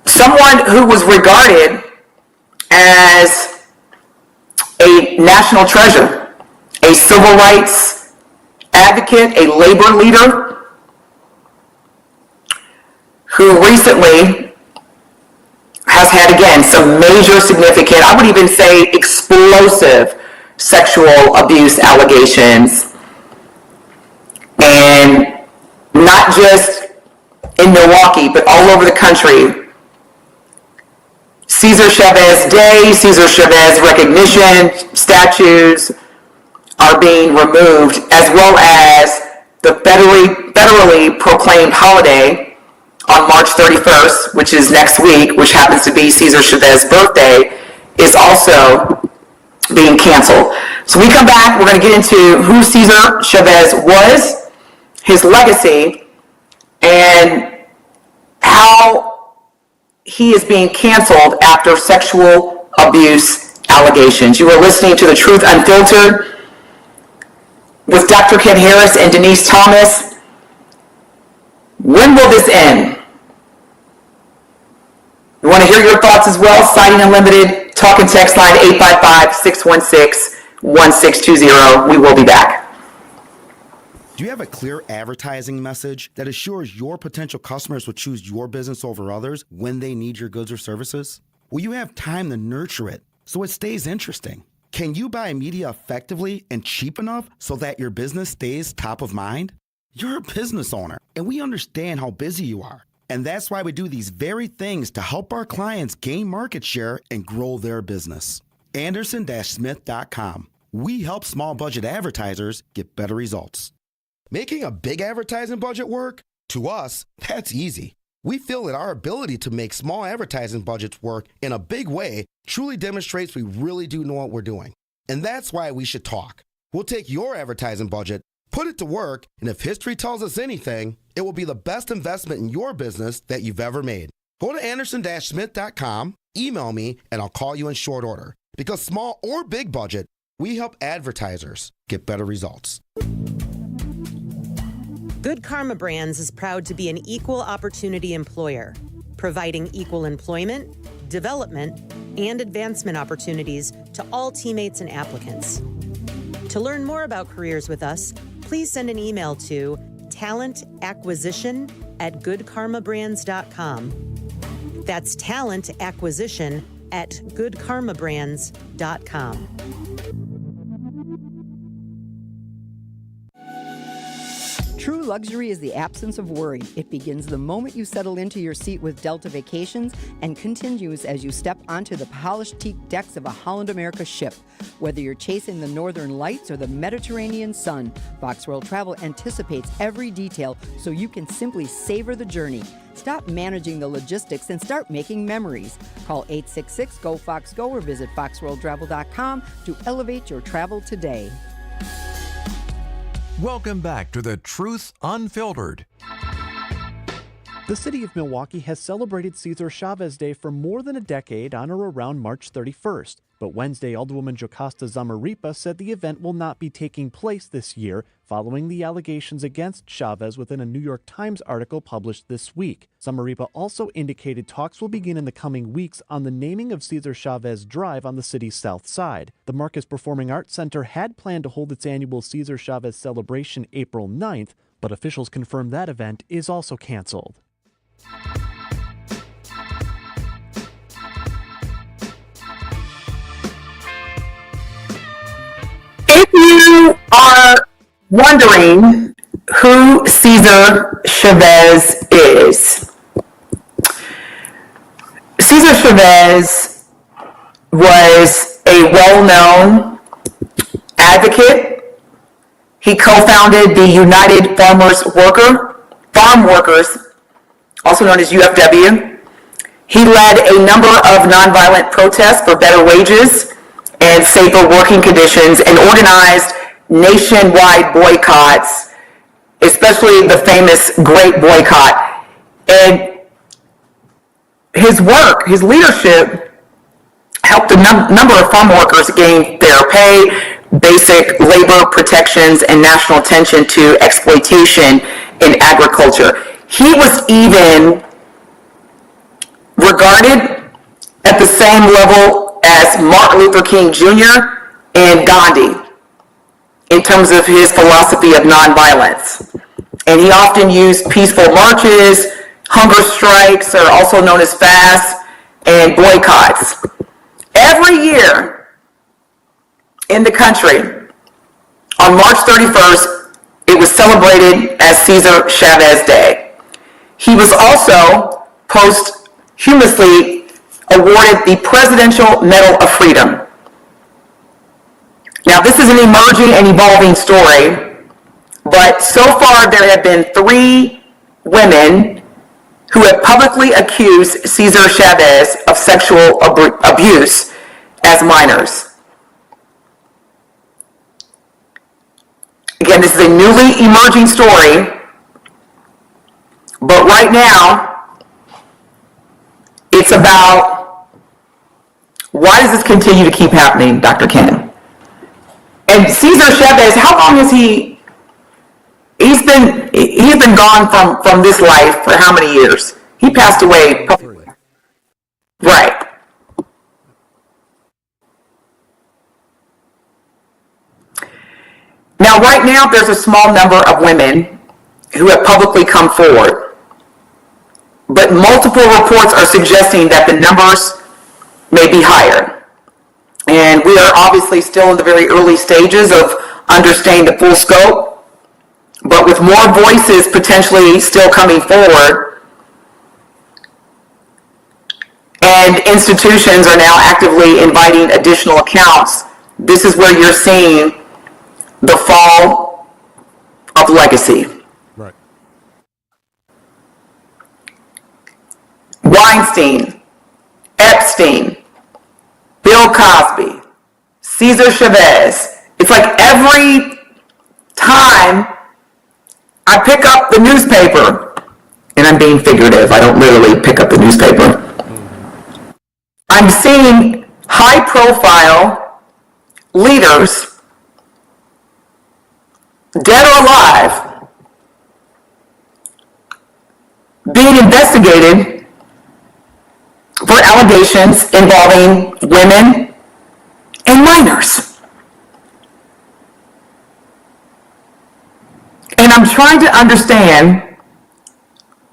someone who was regarded as a national treasure, a civil rights advocate, a labor leader, who recently has had, again, some major significant, I would even say explosive sexual abuse allegations. And not just in Milwaukee, but all over the country. Cesar Chavez Day, Cesar Chavez recognition statues are being removed, as well as the federally proclaimed holiday on March 31st, which is next week, which happens to be Cesar Chavez's birthday, is also being canceled. So we come back, we're going to get into who Cesar Chavez was, his legacy, and how he is being canceled after sexual abuse allegations. You are listening to The Truth Unfiltered with Dr. Ken Harris and Denise Thomas. When will this end? We want to hear your thoughts as well. Citing Unlimited, talk and text line 855-616-1620. We will be back. Do you have a clear advertising message that assures your potential customers will choose your business over others when they need your goods or services? Will you have time to nurture it so it stays interesting? Can you buy media effectively and cheap enough so that your business stays top of mind? You're a business owner, and we understand how busy you are. And that's why we do these very things to help our clients gain market share and grow their business. Anderson-Smith.com. We help small budget advertisers get better results. Making a big advertising budget work? To us, that's easy. We feel that our ability to make small advertising budgets work in a big way truly demonstrates we really do know what we're doing. And that's why we should talk. We'll take your advertising budget, put it to work, and if history tells us anything, it will be the best investment in your business that you've ever made. Go to Anderson-Smith.com, email me, and I'll call you in short order. Because small or big budget, we help advertisers get better results. Good Karma Brands is proud to be an equal opportunity employer, providing equal employment, development, and advancement opportunities to all teammates and applicants. To learn more about careers with us, please send an email to talentacquisition@goodkarmabrands.com. That's talentacquisition@goodkarmabrands.com. True luxury is the absence of worry. It begins the moment you settle into your seat with Delta Vacations and continues as you step onto the polished teak decks of a Holland America ship. Whether you're chasing the northern lights or the Mediterranean sun, Fox World Travel anticipates every detail so you can simply savor the journey. Stop managing the logistics and start making memories. Call 866-GO-FOX-GO or visit foxworldtravel.com to elevate your travel today. Welcome back to The Truth Unfiltered. The city of Milwaukee has celebrated Cesar Chavez Day for more than a decade on or around March 31st. But Wednesday, Alderwoman Jocasta Zamarripa said the event will not be taking place this year following the allegations against Chavez within a New York Times article published this week. Zamarripa also indicated talks will begin in the coming weeks on the naming of Cesar Chavez Drive on the city's south side. The Marcus Performing Arts Center had planned to hold its annual Cesar Chavez celebration April 9th, but officials confirmed that event is also canceled. If you are wondering who Cesar Chavez is, Cesar Chavez was a well-known advocate. He co-founded the United Farm Workers, also known as UFW. He led a number of nonviolent protests for better wages and safer working conditions and organized nationwide boycotts, especially the famous Great Boycott. And his work, his leadership, helped a number of farm workers gain fair pay, basic labor protections, and national attention to exploitation in agriculture. He was even regarded at the same level as Martin Luther King Jr. and Gandhi in terms of his philosophy of nonviolence. And he often used peaceful marches, hunger strikes, or also known as fasts, and boycotts. Every year in the country, on March 31st, it was celebrated as Cesar Chavez Day. He was also posthumously awarded the Presidential Medal of Freedom. Now, this is an emerging and evolving story, but so far there have been 3 women who have publicly accused Cesar Chavez of sexual abuse as minors. Again, this is a newly emerging story, but right now, it's about why does this continue to keep happening, Dr. Ken? And Cesar Chavez, how long has he's been gone from this life for how many years? He passed away. Right. Now, right now, there's a small number of women who have publicly come forward, but multiple reports are suggesting that the numbers may be higher. And we are obviously still in the very early stages of understanding the full scope, but with more voices potentially still coming forward, and institutions are now actively inviting additional accounts, this is where you're seeing the fall of legacy. Right. Weinstein, Epstein, Bill Cosby, Cesar Chavez. It's like every time I pick up the newspaper, and I'm being figurative, I don't literally pick up the newspaper, I'm seeing high-profile leaders, dead or alive, being investigated for allegations involving women and minors. And I'm trying to understand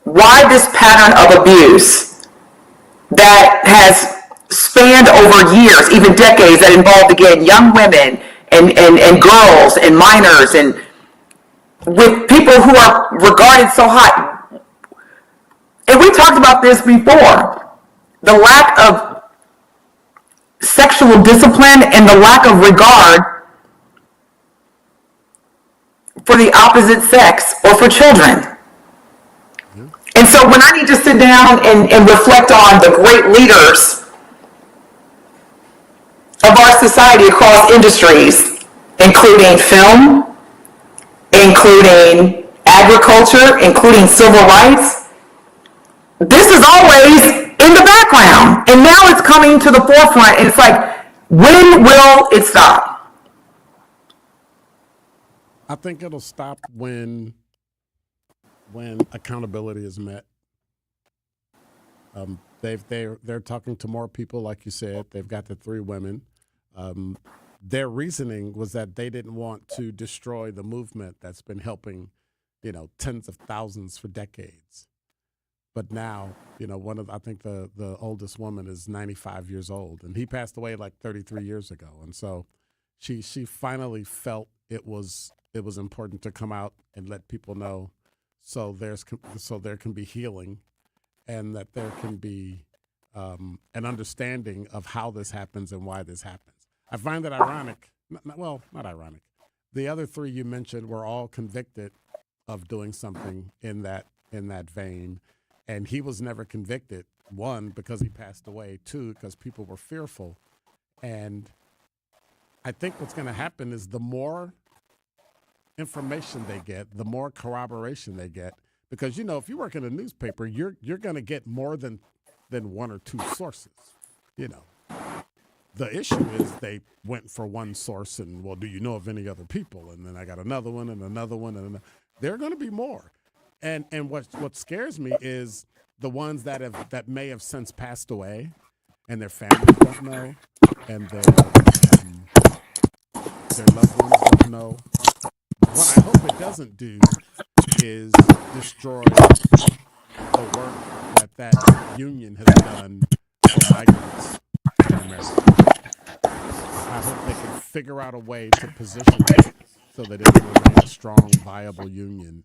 why this pattern of abuse that has spanned over years, even decades, that involved, again, young women and girls and minors, and with people who are regarded so high. And we talked about this before, the lack of sexual discipline and the lack of regard for the opposite sex or for children. And so when I need to sit down and reflect on the great leaders of our society across industries, including film, including agriculture, including civil rights, this is always in the background. And now it's coming to the forefront. And it's like, when will it stop? I think it'll stop when accountability is met. They're talking to more people, like you said. They've got the 3 women. Their reasoning was that they didn't want to destroy the movement that's been helping, tens of thousands for decades. But now, I think the oldest woman is 95 years old, and he passed away like 33 years ago. And so she finally felt it was important to come out and let people know, so there can be healing, and that there can be an understanding of how this happens and why this happens. I find it ironic. Not ironic. The other 3 you mentioned were all convicted of doing something in that vein, and he was never convicted. 1, because he passed away. 2, because people were fearful. And I think what's going to happen is the more information they get, the more corroboration they get. Because, if you work in a newspaper, you're going to get more than 1 or 2 sources. The issue is they went for one source and, well, do you know of any other people? And then I got another one and another one and another. There are going to be more. And what scares me is the ones that may have since passed away, and their families don't know, and their loved ones don't know. What I hope it doesn't do is destroy the work that union has done for migrants in America. I hope they can figure out a way to position it so that it will remain a strong, viable union.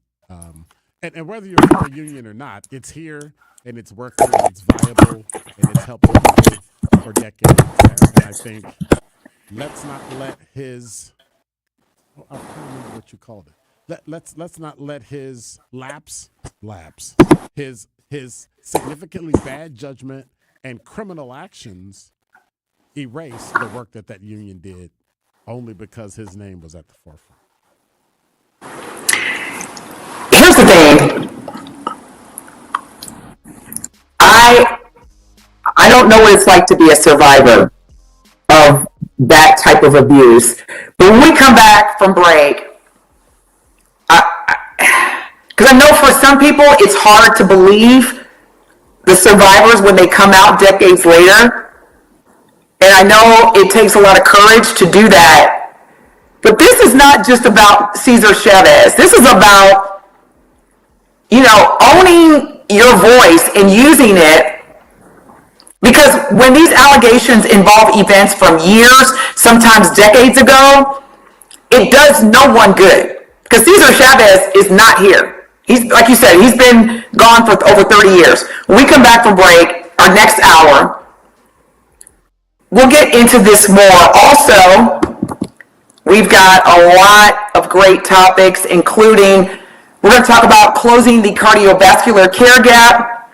And whether you're for a union or not, it's here and it's working and it's viable and it's helping people for decades. And I think let's not let his, I can't remember what you called it. Let's not let his lapse, his significantly bad judgment and criminal actions erase the work that union did only because his name was at the forefront. Here's the thing. I don't know what it's like to be a survivor of that type of abuse. But when we come back from break, because I know for some people it's hard to believe the survivors when they come out decades later. And I know it takes a lot of courage to do that. But this is not just about Cesar Chavez. This is about, owning your voice and using it. Because when these allegations involve events from years, sometimes decades ago, it does no one good. Because Cesar Chavez is not here. He's, like you said, he's been gone for over 30 years. When we come back from break, our next hour, we'll get into this more. Also, we've got a lot of great topics, including we're going to talk about closing the cardiovascular care gap.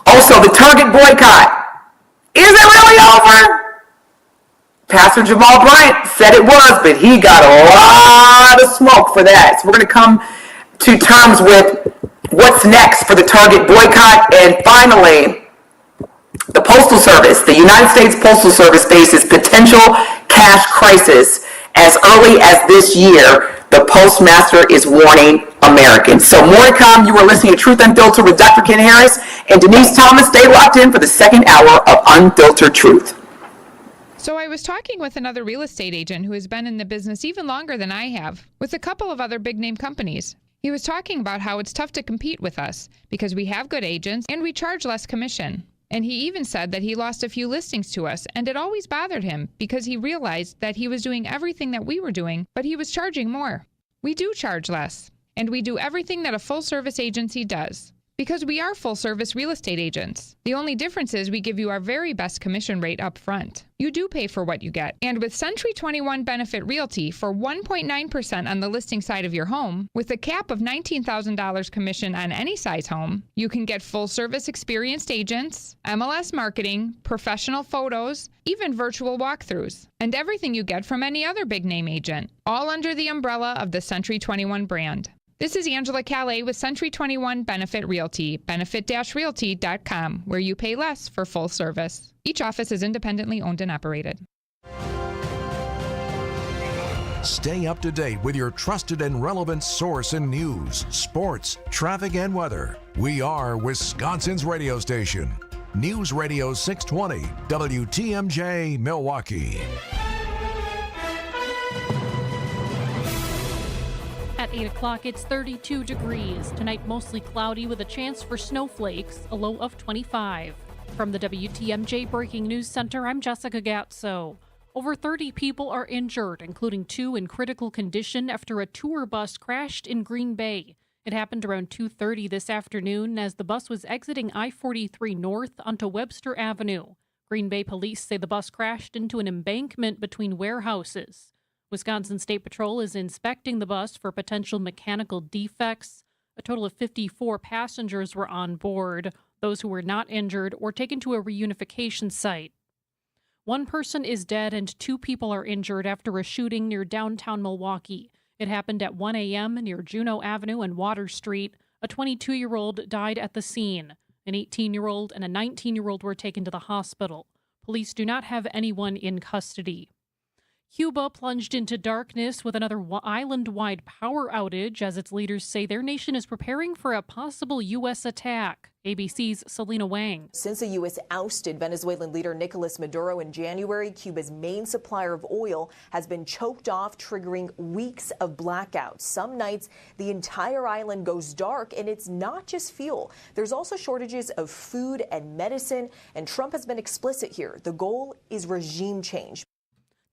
Also, the Target boycott. Is it really over? Pastor Jamal Bryant said it was, but he got a lot of smoke for that. So we're going to come to terms with what's next for the Target boycott. And finally, the Postal Service. The United States Postal Service faces potential cash crisis as early as this year. the postmaster is warning Americans. So more to come. You are listening to Truth Unfiltered with Dr. Ken Harris and Denise Thomas. Stay locked in for the second hour of Unfiltered Truth. So I was talking with another real estate agent who has been in the business even longer than I have, with a couple of other big name companies. He was talking about how it's tough to compete with us because we have good agents and we charge less commission. And he even said that he lost a few listings to us, and it always bothered him because he realized that he was doing everything that we were doing, but he was charging more. We do charge less, and we do everything that a full-service agency does. Because we are full-service real estate agents. The only difference is we give you our very best commission rate up front. You do pay for what you get. And with Century 21 Benefit Realty for 1.9% on the listing side of your home, with a cap of $19,000 commission on any size home, you can get full-service experienced agents, MLS marketing, professional photos, even virtual walkthroughs, and everything you get from any other big-name agent, all under the umbrella of the Century 21 brand. This is Angela Calais with Century 21 Benefit Realty, benefit-realty.com, where you pay less for full service. Each office is independently owned and operated. Stay up to date with your trusted and relevant source in news, sports, traffic, and weather. We are Wisconsin's radio station. News Radio 620, WTMJ, Milwaukee. At 8 o'clock, it's 32 degrees. Tonight, mostly cloudy with a chance for snowflakes, a low of 25. From the WTMJ Breaking News Center, I'm Jessica Gatso. Over 30 people are injured, including 2 in critical condition after a tour bus crashed in Green Bay. It happened around 2:30 this afternoon as the bus was exiting I-43 north onto Webster Avenue. Green Bay police say the bus crashed into an embankment between warehouses. Wisconsin State Patrol is inspecting the bus for potential mechanical defects. A total of 54 passengers were on board. Those who were not injured were taken to a reunification site. One person is dead and 2 people are injured after a shooting near downtown Milwaukee. It happened at 1 a.m. near Juneau Avenue and Water Street. A 22-year-old died at the scene. An 18-year-old and a 19-year-old were taken to the hospital. Police do not have anyone in custody. Cuba plunged into darkness with another island-wide power outage as its leaders say their nation is preparing for a possible U.S. attack. ABC's Selena Wang. Since the U.S. ousted Venezuelan leader Nicolas Maduro in January, Cuba's main supplier of oil has been choked off, triggering weeks of blackouts. Some nights, the entire island goes dark, and it's not just fuel. There's also shortages of food and medicine, and Trump has been explicit here. The goal is regime change.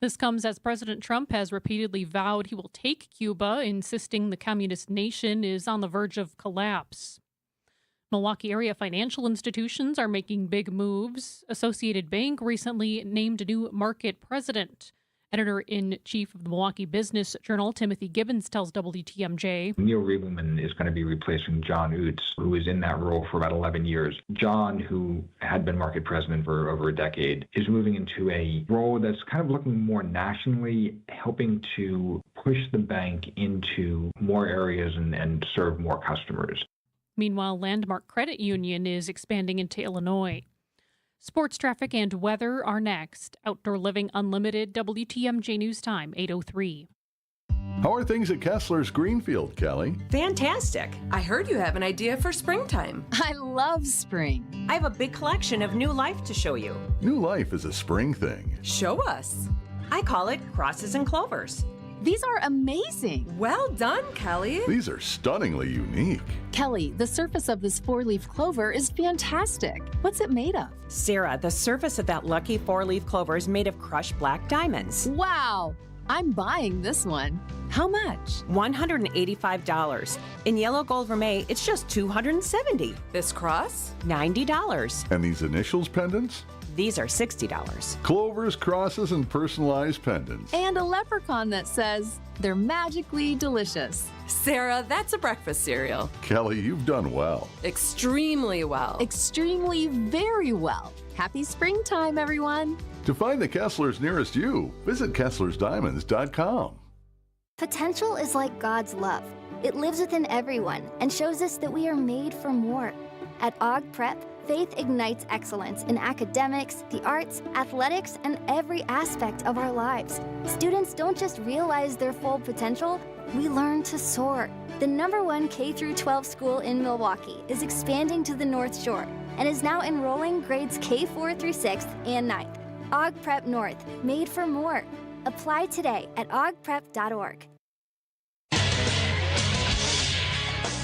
This comes as President Trump has repeatedly vowed he will take Cuba, insisting the communist nation is on the verge of collapse. Milwaukee area financial institutions are making big moves. Associated Bank recently named a new market president. Editor-in-chief of the Milwaukee Business Journal, Timothy Gibbons, tells WTMJ. Neil Riebelman is going to be replacing John Utz, who was in that role for about 11 years. John, who had been market president for over a decade, is moving into a role that's kind of looking more nationally, helping to push the bank into more areas and serve more customers. Meanwhile, Landmark Credit Union is expanding into Illinois. Sports traffic and weather are next. Outdoor Living Unlimited, WTMJ News Time, 8:03. How are things at Kessler's Greenfield, Kelly? Fantastic. I heard you have an idea for springtime. I love spring. I have a big collection of New Life to show you. New Life is a spring thing. Show us. I call it crosses and clovers. These are amazing. Well done, Kelly. These are stunningly unique. Kelly, the surface of this 4-leaf clover is fantastic. What's it made of? Sarah, the surface of that lucky 4-leaf clover is made of crushed black diamonds. Wow. I'm buying this one. How much? $185. In yellow gold vermeil, it's just $270. This cross? $90. And these initials pendants? These are $60. Clovers, crosses, and personalized pendants. And a leprechaun that says they're magically delicious. Sarah, that's a breakfast cereal. Kelly, you've done well. Extremely well. Extremely very well. Happy springtime, everyone. To find the Kesslers nearest you, visit KesslersDiamonds.com. Potential is like God's love. It lives within everyone and shows us that we are made for more. At Aug Prep, faith ignites excellence in academics, the arts, athletics, and every aspect of our lives. Students don't just realize their full potential, we learn to soar. The #1 K-12 school in Milwaukee is expanding to the North Shore and is now enrolling grades K4 through 6th and 9th. Og Prep North, made for more. Apply today at ogprep.org.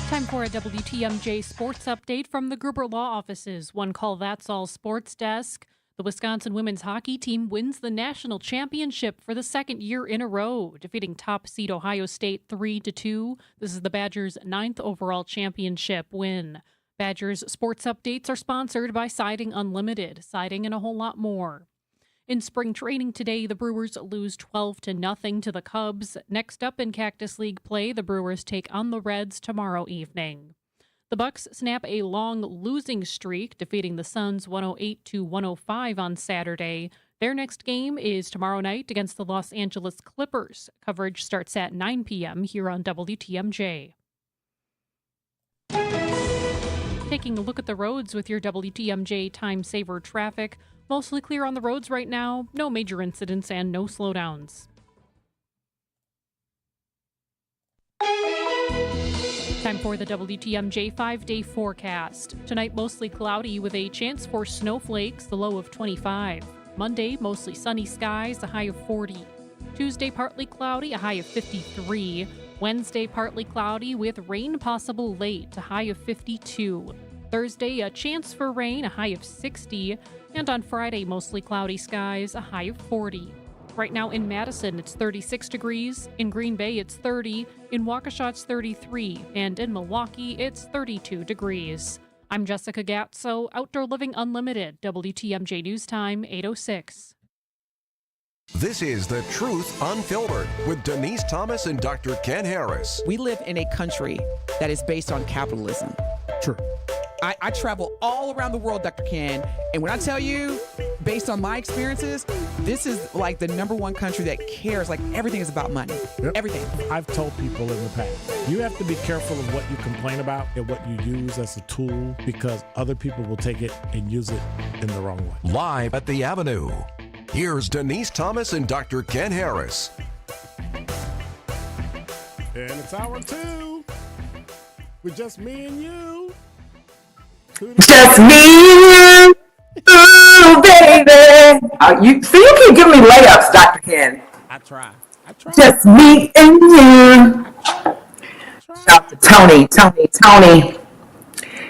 Time for a WTMJ sports update from the Gruber Law Office's One Call That's All sports desk. The Wisconsin women's hockey team wins the national championship for the second year in a row, defeating top seed Ohio State 3-2. This is the Badgers' 9th overall championship win. Badgers sports updates are sponsored by Siding Unlimited, siding and a whole lot more. In spring training today, the Brewers lose 12-0 to the Cubs. Next up in Cactus League play, the Brewers take on the Reds tomorrow evening. The Bucks snap a long losing streak, defeating the Suns 108-105 on Saturday. Their next game is tomorrow night against the Los Angeles Clippers. Coverage starts at 9 p.m. here on WTMJ. Taking a look at the roads with your WTMJ Time Saver traffic. Mostly clear on the roads right now. No major incidents and no slowdowns. Time for the WTMJ 5-day forecast. Tonight, mostly cloudy with a chance for snowflakes, the low of 25. Monday, mostly sunny skies, a high of 40. Tuesday, partly cloudy, a high of 53. Wednesday, partly cloudy with rain possible late, a high of 52. Thursday, a chance for rain, a high of 60. And on Friday, mostly cloudy skies, a high of 40. Right now in Madison, it's 36 degrees. In Green Bay, it's 30. In Waukesha, it's 33. And in Milwaukee, it's 32 degrees. I'm Jessica Gatso, Outdoor Living Unlimited, WTMJ News Time, 8:06. This is The Truth Unfiltered with Denise Thomas and Dr. Ken Harris. We live in a country that is based on capitalism. True. I travel all around the world, Dr. Ken, and when I tell you, based on my experiences, this is like the #1 country that cares. Like, everything is about money. Yep. Everything. I've told people in the past, you have to be careful of what you complain about and what you use as a tool, because other people will take it and use it in the wrong way. Live at the Avenue, here's Denise Thomas and Dr. Ken Harris. And it's hour 2 with just me and you. Just me, ooh, baby. You keep giving me layups, Dr. Ken. I try. Just me and you. Shout out to Tony.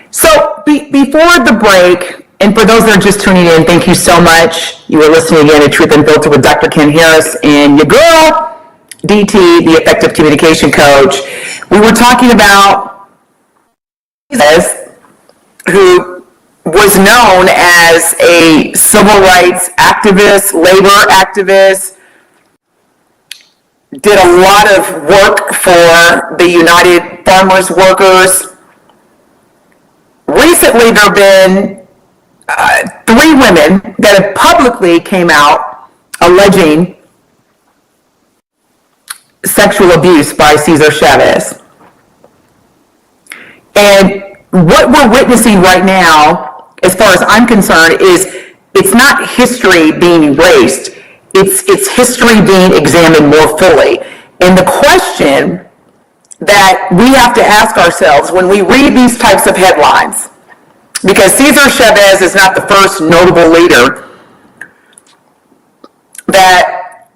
So before the break, and for those that are just tuning in, thank you so much. You are listening again to Truth Unfiltered with Dr. Ken Harris and your girl, DT, the Effective Communication Coach. We were talking about who was known as a civil rights activist, labor activist, did a lot of work for the United Farmers Workers. Recently, there have been 3 women that have publicly came out alleging sexual abuse by Cesar Chavez. And what we're witnessing right now, as far as I'm concerned, is it's not history being erased. It's history being examined more fully. And the question that we have to ask ourselves when we read these types of headlines, because Cesar Chavez is not the first notable leader that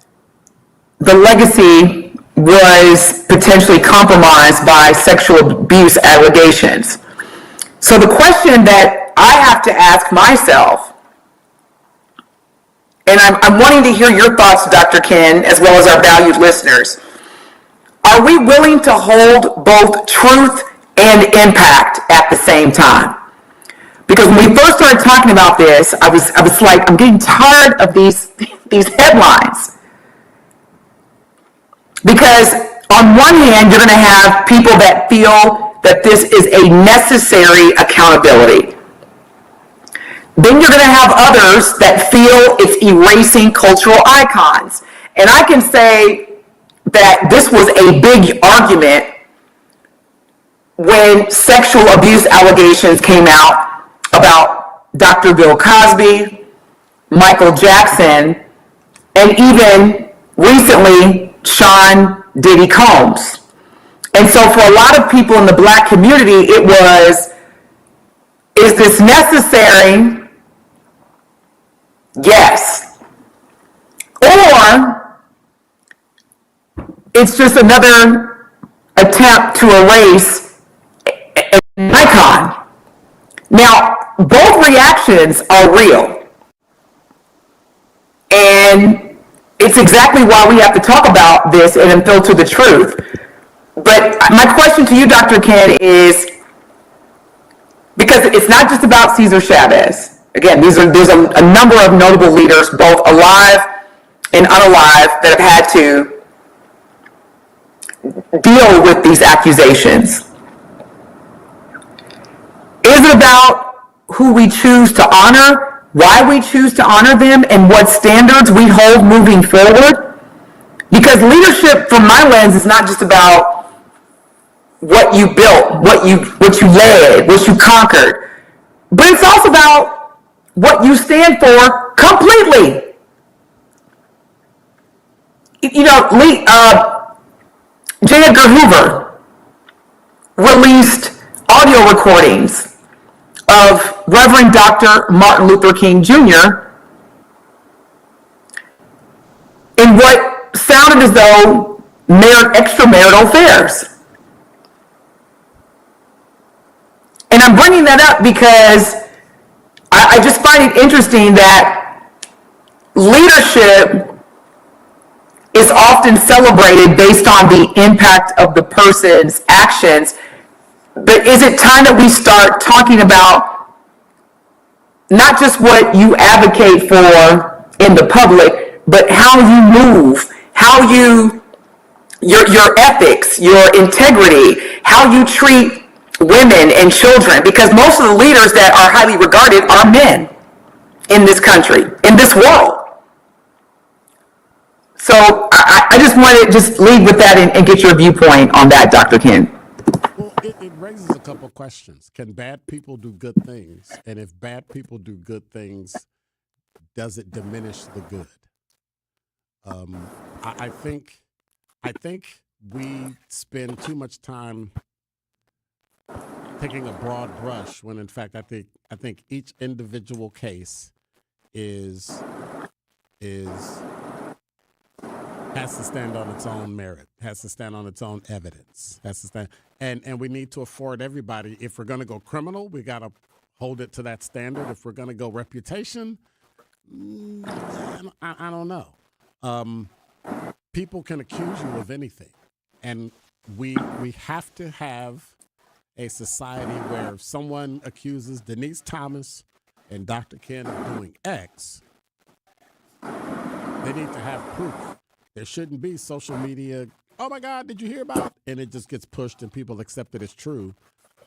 the legacy was potentially compromised by sexual abuse allegations. So the question that I have to ask myself, and I'm wanting to hear your thoughts, Dr. Ken, as well as our valued listeners, are we willing to hold both truth and impact at the same time? Because when we first started talking about this, I was like, I'm getting tired of these headlines. Because on one hand, you're going to have people that feel that this is a necessary accountability. Then you're going to have others that feel it's erasing cultural icons. And I can say that this was a big argument when sexual abuse allegations came out about Dr. Bill Cosby, Michael Jackson, and even recently Sean Diddy Combs. And so for a lot of people in the Black community, it was, is this necessary? Yes. Or it's just another attempt to erase an icon. Now, both reactions are real. And it's exactly why we have to talk about this and unfilter the truth. But my question to you, Dr. Ken, is, because it's not just about Cesar Chavez. Again, there's a number of notable leaders, both alive and unalive, that have had to deal with these accusations. Is it about who we choose to honor, why we choose to honor them, and what standards we hold moving forward? Because leadership, from my lens, is not just about what you built, what you led, what you conquered, but it's also about what you stand for completely. You know, J. Edgar Hoover released audio recordings of Reverend Dr. Martin Luther King Jr. in what sounded as though extramarital affairs. And I'm bringing that up because I just find it interesting that leadership is often celebrated based on the impact of the person's actions. But is it time that we start talking about not just what you advocate for in the public, but how you move, how your ethics, your integrity, how you treat women and children? Because most of the leaders that are highly regarded are men in this country, in this world. So I just want to just lead with that and get your viewpoint on that, Dr. Ken. Well, it raises a couple questions. Can bad people do good things? And if bad people do good things, does it diminish the good? I think we spend too much time taking a broad brush when in fact I think each individual case has to stand on its own merit, has to stand on its own evidence, has to stand, and we need to afford everybody. If we're going to go criminal, we got to hold it to that standard. If we're going to go reputation, I don't know. People can accuse you of anything, and we have to have a society where if someone accuses Denise Thomas and Dr. Ken of doing X, they need to have proof. There shouldn't be social media, oh my God, did you hear about it? And it just gets pushed and people accept it as true,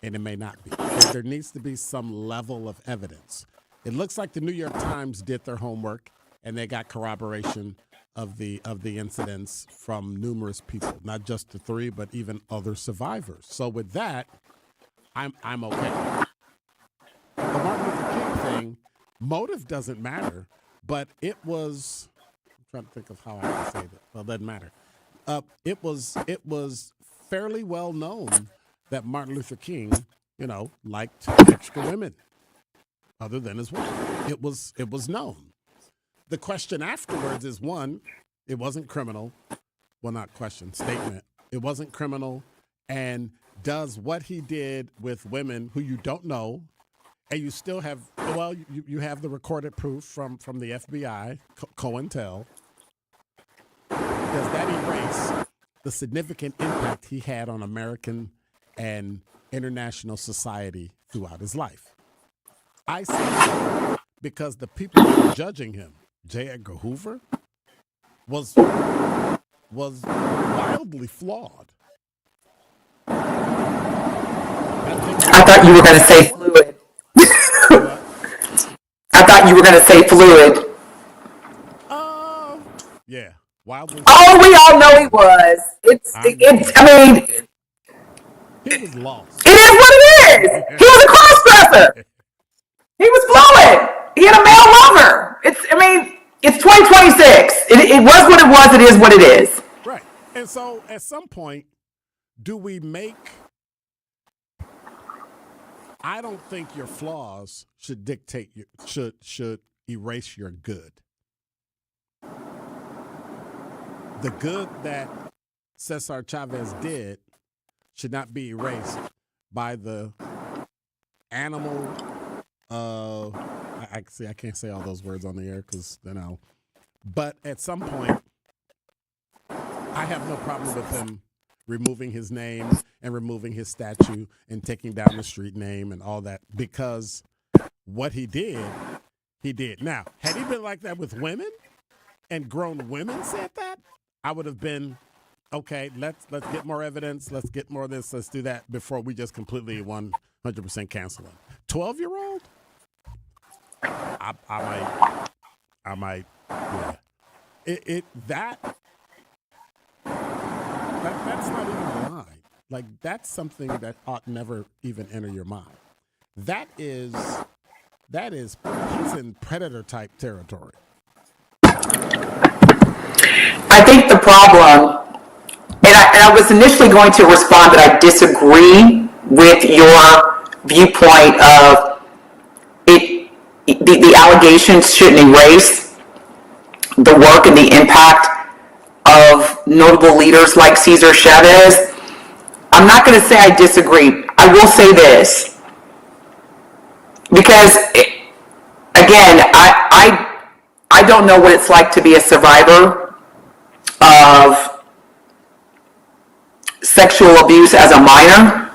and it may not be. There needs to be some level of evidence. It looks like the New York Times did their homework and they got corroboration of the incidents from numerous people, not just the three, but even other survivors. So with that, I'm okay. The Martin Luther King thing, motive doesn't matter, but it was, I'm trying to think of how I can say that. Well, it doesn't matter. It was fairly well known that Martin Luther King, liked extra women other than his wife. It was known. The question afterwards is, one, it wasn't criminal. Well, not question, statement. It wasn't criminal. And does what he did with women who you don't know, and you still have, you have the recorded proof from the FBI, COINTEL, does that erase the significant impact he had on American and international society throughout his life? I say no, because the people that were judging him, J. Edgar Hoover, was wildly flawed. I thought you were going to say fluid. I thought you were going to say fluid. Yeah, wildly. Oh, we all know he was. I mean, he was lost. It is what it is. He was a cross-dresser. He was fluid. He had a male lover. It's 2026. It was what it was. It is what it is. Right. And so at some point, do we make? I don't think your flaws should dictate your should erase your good. The good that Cesar Chavez did should not be erased by the animal. I can't say all those words on the air because But at some point, I have no problem with him removing his name and removing his statue and taking down the street name and all that, because what he did, he did. Now, had he been like that with women and grown women said that, I would have been, okay, let's get more evidence, let's get more of this, let's do that before we just completely 100% cancel him. 12-year-old? I might, yeah. That's not even a line. Like, that's something that ought never even enter your mind. That is, he's in predator type territory. I think the problem, and I was initially going to respond that I disagree with your viewpoint of the allegations shouldn't erase the work and the impact of notable leaders like Cesar Chavez. I'm not going to say I disagree. I will say this, because again, I don't know what it's like to be a survivor of sexual abuse as a minor.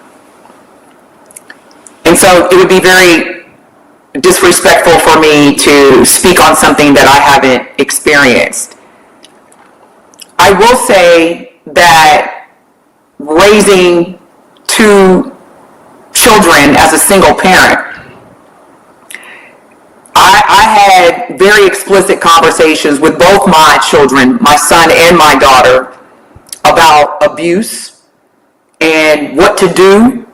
And so it would be very disrespectful for me to speak on something that I haven't experienced. I will say that raising two children as a single parent, I had very explicit conversations with both my children, my son and my daughter, about abuse and what to do,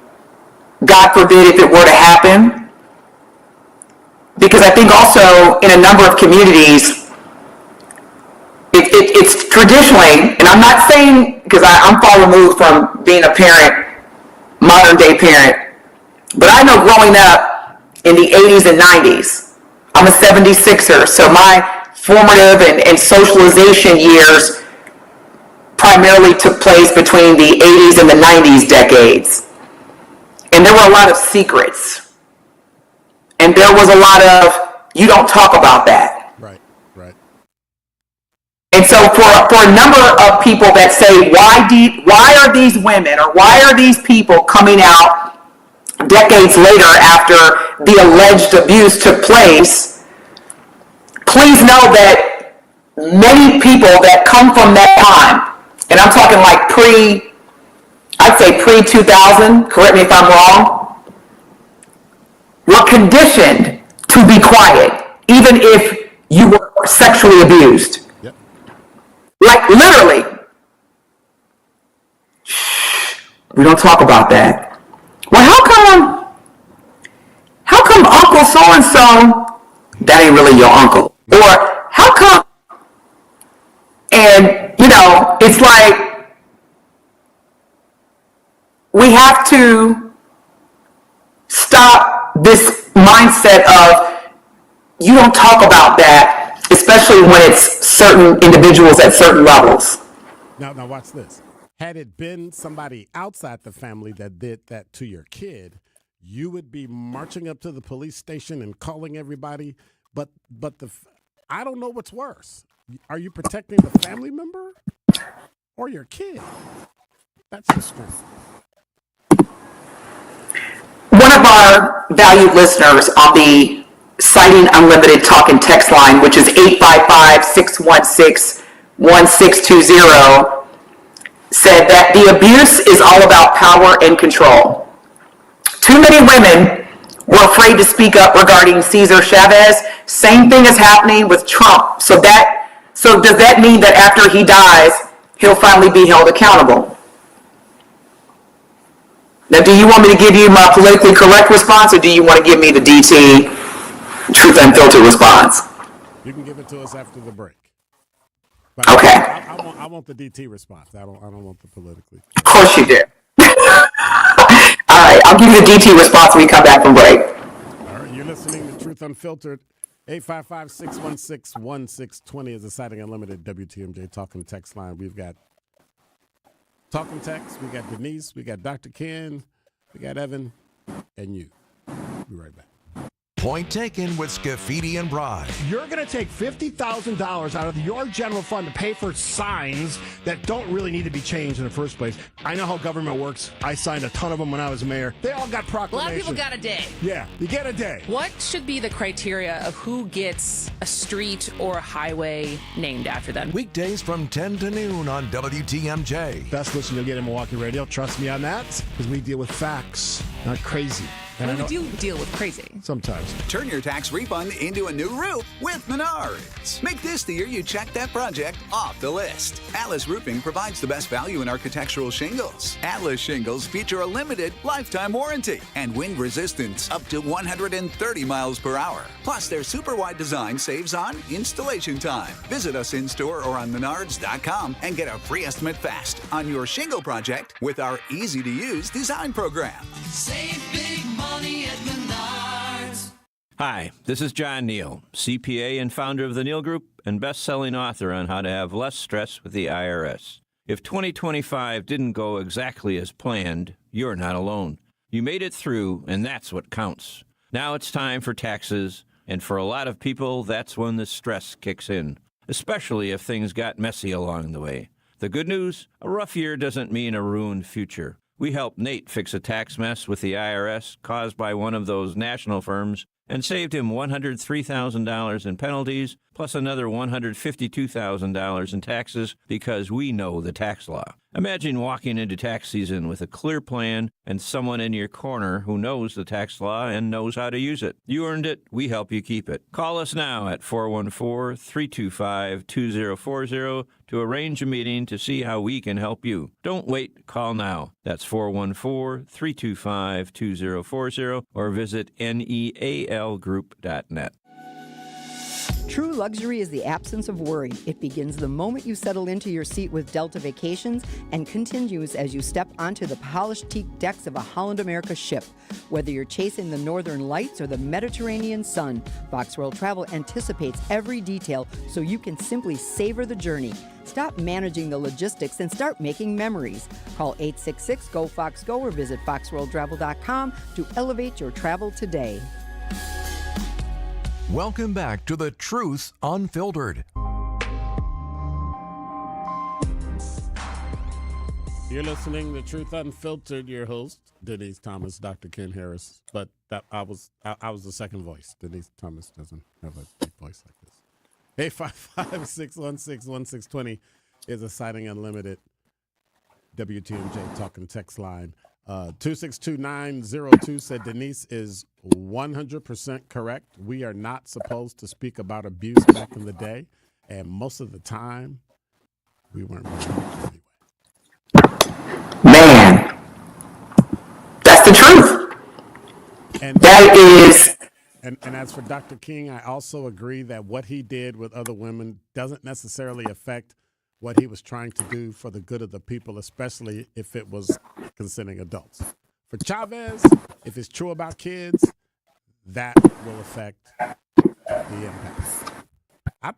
God forbid, if it were to happen. Because I think also in a number of communities, it's traditionally, and I'm not saying, because I'm far removed from being a parent, modern day parent, but I know growing up in the 80s and 90s, I'm a 76er, so my formative and socialization years primarily took place between the 80s and the 90s decades. And there were a lot of secrets. And there was a lot of, you don't talk about that. Right. And so for a number of people that say, why are these women or why are these people coming out decades later after the alleged abuse took place, please know that many people that come from that time, and I'm talking like I'd say pre-2000, correct me if I'm wrong, were conditioned to be quiet, even if you were sexually abused. Yep. Like literally, we don't talk about that. Well, how come Uncle so-and-so, that ain't really your uncle? Or how come, and it's like, we have to stop this mindset of, you don't talk about that, especially when it's certain individuals at certain levels. Now watch this. Had it been somebody outside the family that did that to your kid, you would be marching up to the police station and calling everybody. But I don't know what's worse. Are you protecting the family member or your kid? That's the strength. One of our valued listeners on the Citing Unlimited talk and text line, which is 855-616-1620, said that the abuse is all about power and control. Too many women were afraid to speak up regarding Cesar Chavez. Same thing is happening with Trump. So does that mean that after he dies, he'll finally be held accountable? Now, do you want me to give you my politically correct response, or do you want to give me the DT Truth Unfiltered response? You can give it to us after the break. But okay. I want the DT response. I don't want the politically. Of course you do. I'll give you the DT response when we come back from break. All right, you're listening to Truth Unfiltered. 855-616-1620 is the Citing Unlimited WTMJ Talking Text line. We've got Talking Text, we got Denise, we got Dr. Ken, we got Evan, and you. Be right back. Point taken with Scafidi and Bride. You're going to take $50,000 out of your general fund to pay for signs that don't really need to be changed in the first place. I know how government works. I signed a ton of them when I was mayor. They all got A lot proclamations. of people got a day. Yeah, you get a day. What should be the criteria of who gets a street or a highway named after them? Weekdays from 10 to noon on WTMJ. Best listen you'll get in Milwaukee radio. Trust me on that, because we deal with facts, not crazy. And I We know do deal with crazy. sometimes. Turn your tax refund into a new roof with Menards. Make this the year you check that project off the list. Atlas Roofing provides the best value in architectural shingles. Atlas shingles feature a limited lifetime warranty and wind resistance up to 130 miles per hour. Plus, their super wide design saves on installation time. Visit us in store or on menards.com and get a free estimate fast on your shingle project with our easy to use design program. Save big money at Menards. Hi, this is John Neal, CPA and founder of the Neal Group and best-selling author on how to have less stress with the IRS. If 2025 didn't go exactly as planned, you're not alone. You made it through, and that's what counts. Now it's time for taxes, and for a lot of people, that's when the stress kicks in, especially if things got messy along the way. The good news, a rough year doesn't mean a ruined future. We helped Nate fix a tax mess with the IRS caused by one of those national firms and saved him $103,000 in penalties, plus another $152,000 in taxes because we know the tax law. Imagine walking into tax season with a clear plan and someone in your corner who knows the tax law and knows how to use it. You earned it. We help you keep it. Call us now at 414-325-2040 to arrange a meeting to see how we can help you. Don't wait. Call now. That's 414-325-2040 or visit nealgroup.net. True luxury is the absence of worry. It begins the moment you settle into your seat with Delta Vacations and continues as you step onto the polished teak decks of a Holland America ship. Whether you're chasing the northern lights or the Mediterranean sun, Fox World Travel anticipates every detail so you can simply savor the journey. Stop managing the logistics and start making memories. Call 866-GO-FOX-GO or visit foxworldtravel.com to elevate your travel today. Welcome back to The Truth Unfiltered. You're listening to Truth Unfiltered. Your host, Denise Thomas, Dr. Ken Harris. But that I was the second voice. Denise Thomas doesn't have a deep voice like this. 855-616-1620 is a Citing Unlimited WTMJ Talking Text line. 262902 said Denise is 100% correct. We are not supposed to speak about abuse back in the day, and most of the time, we weren't really anyway. Man, that's the truth. And that is. And as for Dr. King, I also agree that what he did with other women doesn't necessarily affect what he was trying to do for the good of the people, especially if it was consenting adults. For Chavez, if it's true about kids, that will affect the impact. I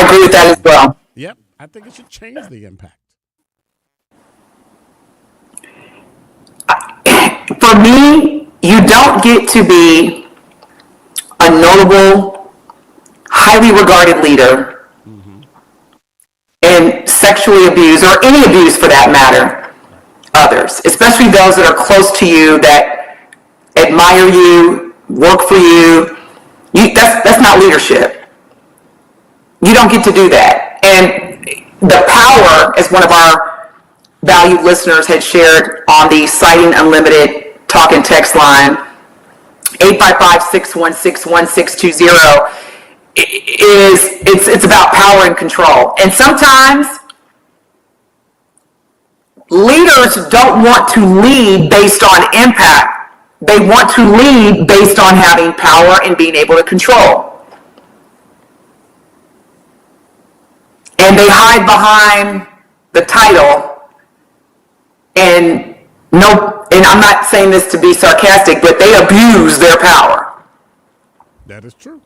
agree with that as well. Yep, I think it should change the impact. For me, you don't get to be a notable, highly regarded leader and sexually abuse, or any abuse for that matter, others, especially those that are close to you, that admire you, work for you. That's not leadership. You don't get to do that. And the power, as one of our valued listeners had shared on the Citing Unlimited talk and text line, 855-616-1620, it's about power and control. And sometimes leaders don't want to lead based on impact. They want to lead based on having power and being able to control. And they hide behind the title and and I'm not saying this to be sarcastic, but they abuse their power. That is true.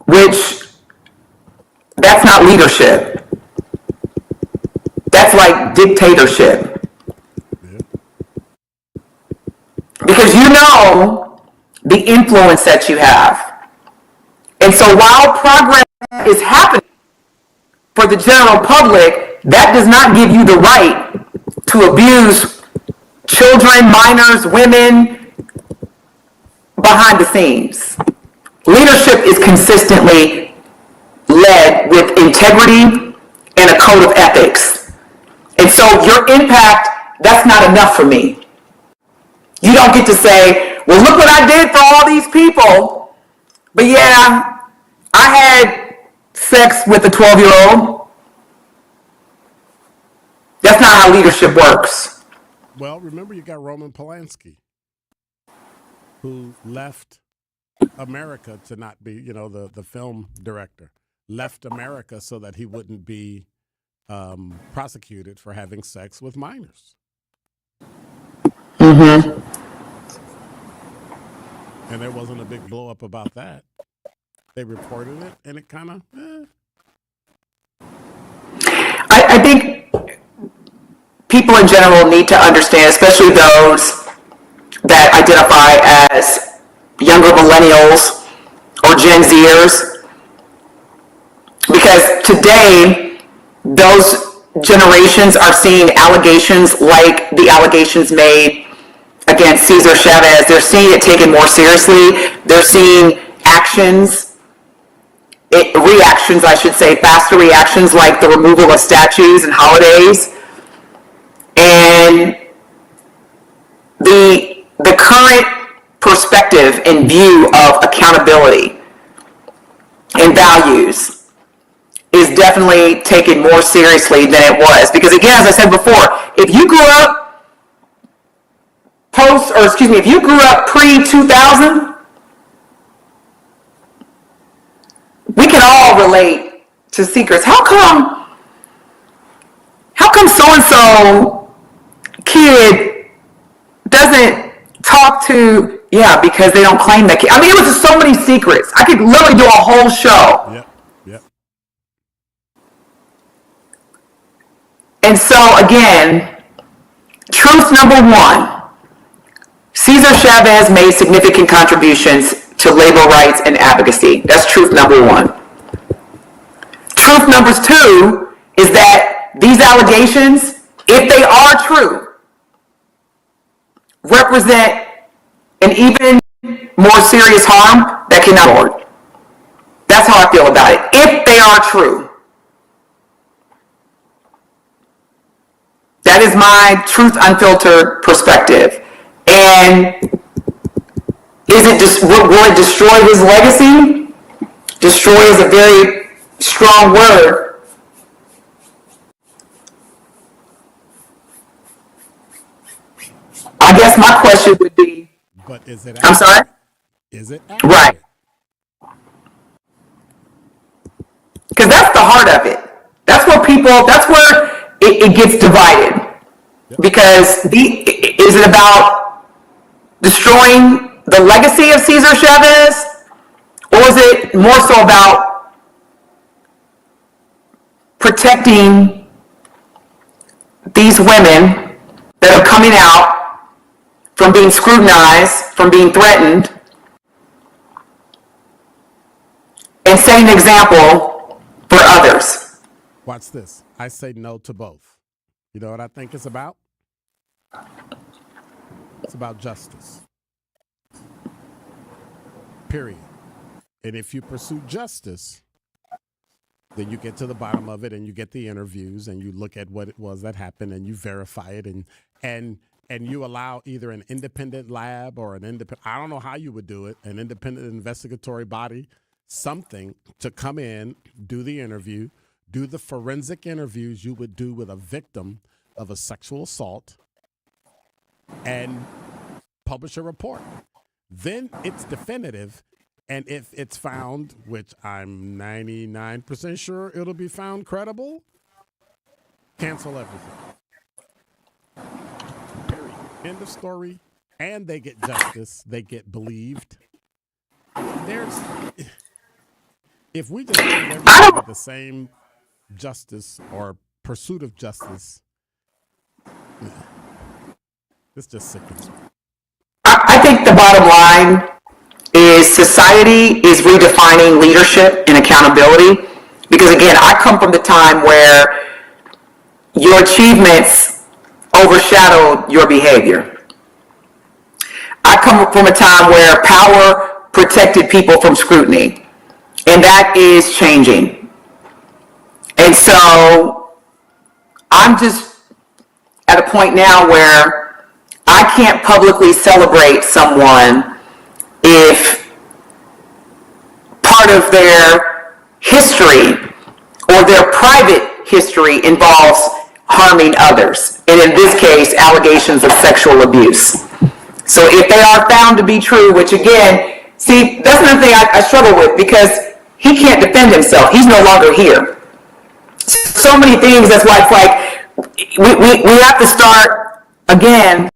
Which, that's not leadership. That's like dictatorship. Yeah. Because you know the influence that you have. And so while progress is happening for the general public, that does not give you the right to abuse children, minors, women behind the scenes. Leadership is consistently led with integrity and a code of ethics. And so your impact, that's not enough for me. You don't get to say, well, look what I did for all these people. But yeah, I had sex with a 12-year-old. That's not how leadership works. Well, remember you got Roman Polanski, who left America to not be, the film director, left America so that he wouldn't be prosecuted for having sex with minors. Mm-hmm. And there wasn't a big blow up about that. They reported it, and it kind of, I think people in general need to understand, especially those that identify as younger millennials or Gen Zers, because today those generations are seeing allegations like the allegations made against Cesar Chavez. They're seeing it taken more seriously. They're seeing reactions, I should say, faster reactions like the removal of statues and holidays. And the current perspective and view of accountability and values is definitely taken more seriously than it was. Because again, as I said before, if you grew up if you grew up pre-2000, we can all relate to secrets. How come so-and-so kid doesn't talk to, because they don't claim that kid. I mean, it was just so many secrets. I could literally do a whole show. Yep. And so again, truth number one, Cesar Chavez made significant contributions to labor rights and advocacy. That's truth number one. Truth number two is that these allegations, if they are true, represent an even more serious harm that cannot be ignored. That's how I feel about it. If they are true. That is my truth unfiltered perspective. And will it destroy his legacy? Destroy is a very strong word. I guess my question would be, but is it accurate? I'm sorry? Is it accurate? Right. Because that's the heart of it. That's where it gets divided. Yep. Because is it about destroying the legacy of Cesar Chavez? Or is it more so about protecting these women that are coming out from being scrutinized, from being threatened, and setting an example for others? Watch this. I say no to both. You know what I think it's about? It's about justice. Period. And if you pursue justice, then you get to the bottom of it and you get the interviews and you look at what it was that happened and you verify it and you allow either an independent lab or I don't know how you would do it, an independent investigatory body, something to come in, do the interview, do the forensic interviews you would do with a victim of a sexual assault, and publish a report. Then it's definitive. And if it's found, which I'm 99% sure it'll be found credible, cancel everything. End of story. And they get justice. They get believed. If we just gave everybody the same justice or pursuit of justice, it's just sickens me. I think the bottom line is society is redefining leadership and accountability. Because again, I come from the time where your achievements overshadowed your behavior. I come from a time where power protected people from scrutiny, and that is changing. And so I'm just at a point now where I can't publicly celebrate someone if part of their history or their private history involves harming others, and in this case, allegations of sexual abuse. So if they are found to be true, which again, see, that's another thing I struggle with, because he can't defend himself. He's no longer here. So many things that's why it's like, we have to start, again,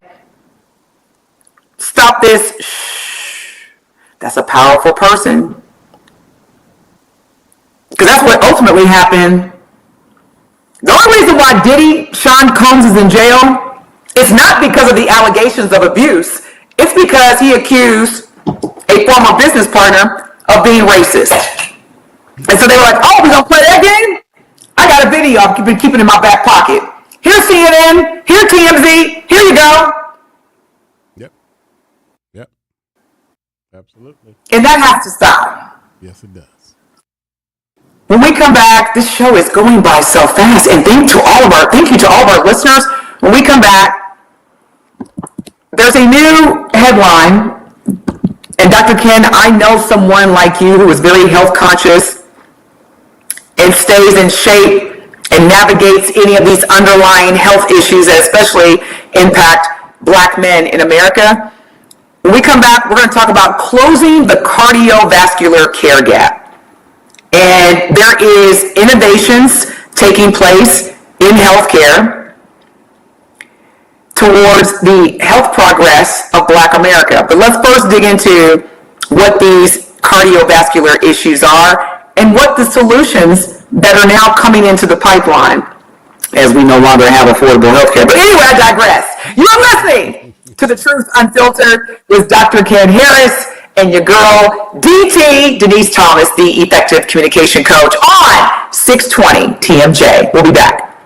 stop this. Shh. That's a powerful person. Because that's what ultimately happened. The only reason why Sean Combs is in jail, it's not because of the allegations of abuse. It's because he accused a former business partner of being racist. And so they were like, oh, we're going to play that game? I got a video I've been keeping in my back pocket. Here's CNN, here's TMZ, here you go. Yep. Absolutely. And that has to stop. Yes, it does. When we come back, this show is going by so fast. And thank you to all of our listeners. When we come back, there's a new headline. And Dr. Ken, I know someone like you who is very health conscious and stays in shape and navigates any of these underlying health issues that especially impact Black men in America. When we come back, we're going to talk about closing the cardiovascular care gap. And there is innovations taking place in healthcare towards the health progress of Black America. But let's first dig into what these cardiovascular issues are and what the solutions that are now coming into the pipeline as we no longer have affordable healthcare. But anyway, I digress. You're listening to The Truth Unfiltered with Dr. Ken Harris and your girl, DT, Denise Thomas, the Effective Communication Coach on 620 TMJ. We'll be back.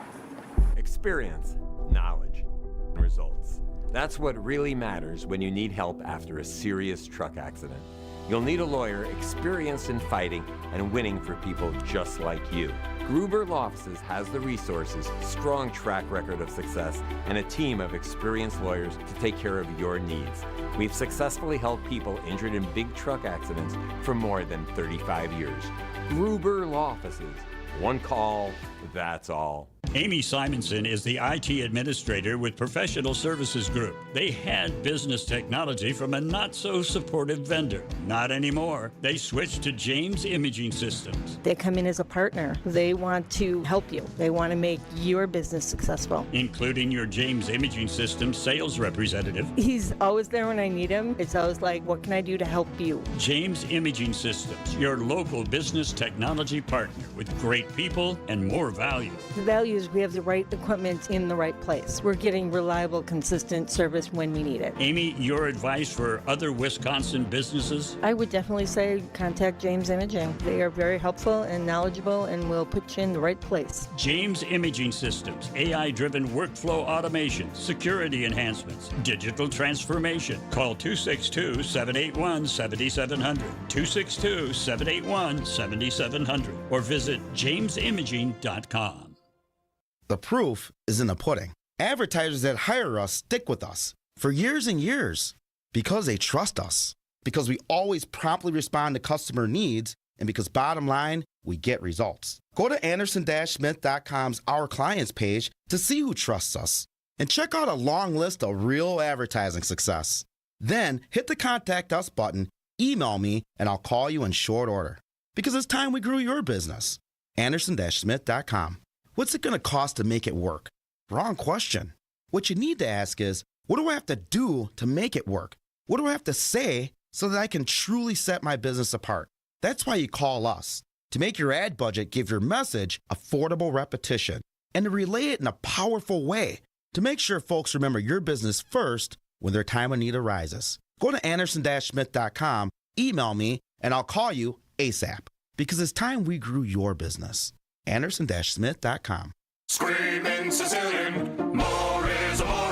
Experience, knowledge, results. That's what really matters when you need help after a serious truck accident. You'll need a lawyer experienced in fighting and winning for people just like you. Gruber Law Offices has the resources, strong track record of success, and a team of experienced lawyers to take care of your needs. We've successfully helped people injured in big truck accidents for more than 35 years. Gruber Law Offices. One call, that's all. Amy Simonson is the IT administrator with Professional Services Group. They had business technology from a not-so-supportive vendor. Not anymore. They switched to James Imaging Systems. They come in as a partner. They want to help you. They want to make your business successful. Including your James Imaging Systems sales representative. He's always there when I need him. It's always like, what can I do to help you? James Imaging Systems, your local business technology partner with great people and more value. The value is we have the right equipment in the right place. We're getting reliable, consistent service when we need it. Amy, your advice for other Wisconsin businesses? I would definitely say contact James Imaging. They are very helpful and knowledgeable and will put you in the right place. James Imaging Systems, AI-driven workflow automation, security enhancements, digital transformation. Call 262-781-7700, 262-781-7700, or visit jamesimaging.com. The proof is in the pudding. Advertisers that hire us stick with us for years and years because they trust us, because we always promptly respond to customer needs, and because bottom line, we get results. Go to Anderson-Smith.com's Our Clients page to see who trusts us and check out a long list of real advertising success. Then hit the Contact Us button, email me, and I'll call you in short order because it's time we grew your business. Anderson-Smith.com. What's it going to cost to make it work? Wrong question. What you need to ask is, What do I have to do to make it work? What do I have to say so that I can truly set my business apart? That's why you call us, to make your ad budget give your message affordable repetition and to relay it in a powerful way to make sure folks remember your business first when their time of need arises. Go to anderson-smith.com, email me, and I'll call you ASAP because it's time we grew your business. Anderson-smith.com. Screaming Sicilian, more is amore.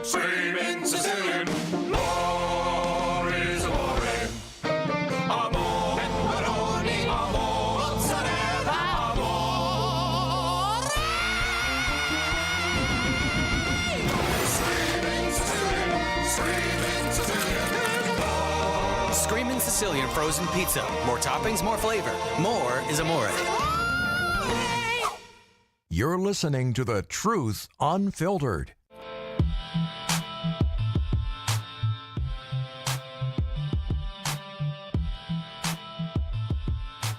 Screaming Sicilian, more is amore. Amore, pepperoni, amore, mozzarella, amore. Screaming Sicilian, screaming Sicilian, more. Screamin' Sicilian frozen pizza. More toppings, more flavor. More is amore. You're listening to The Truth Unfiltered.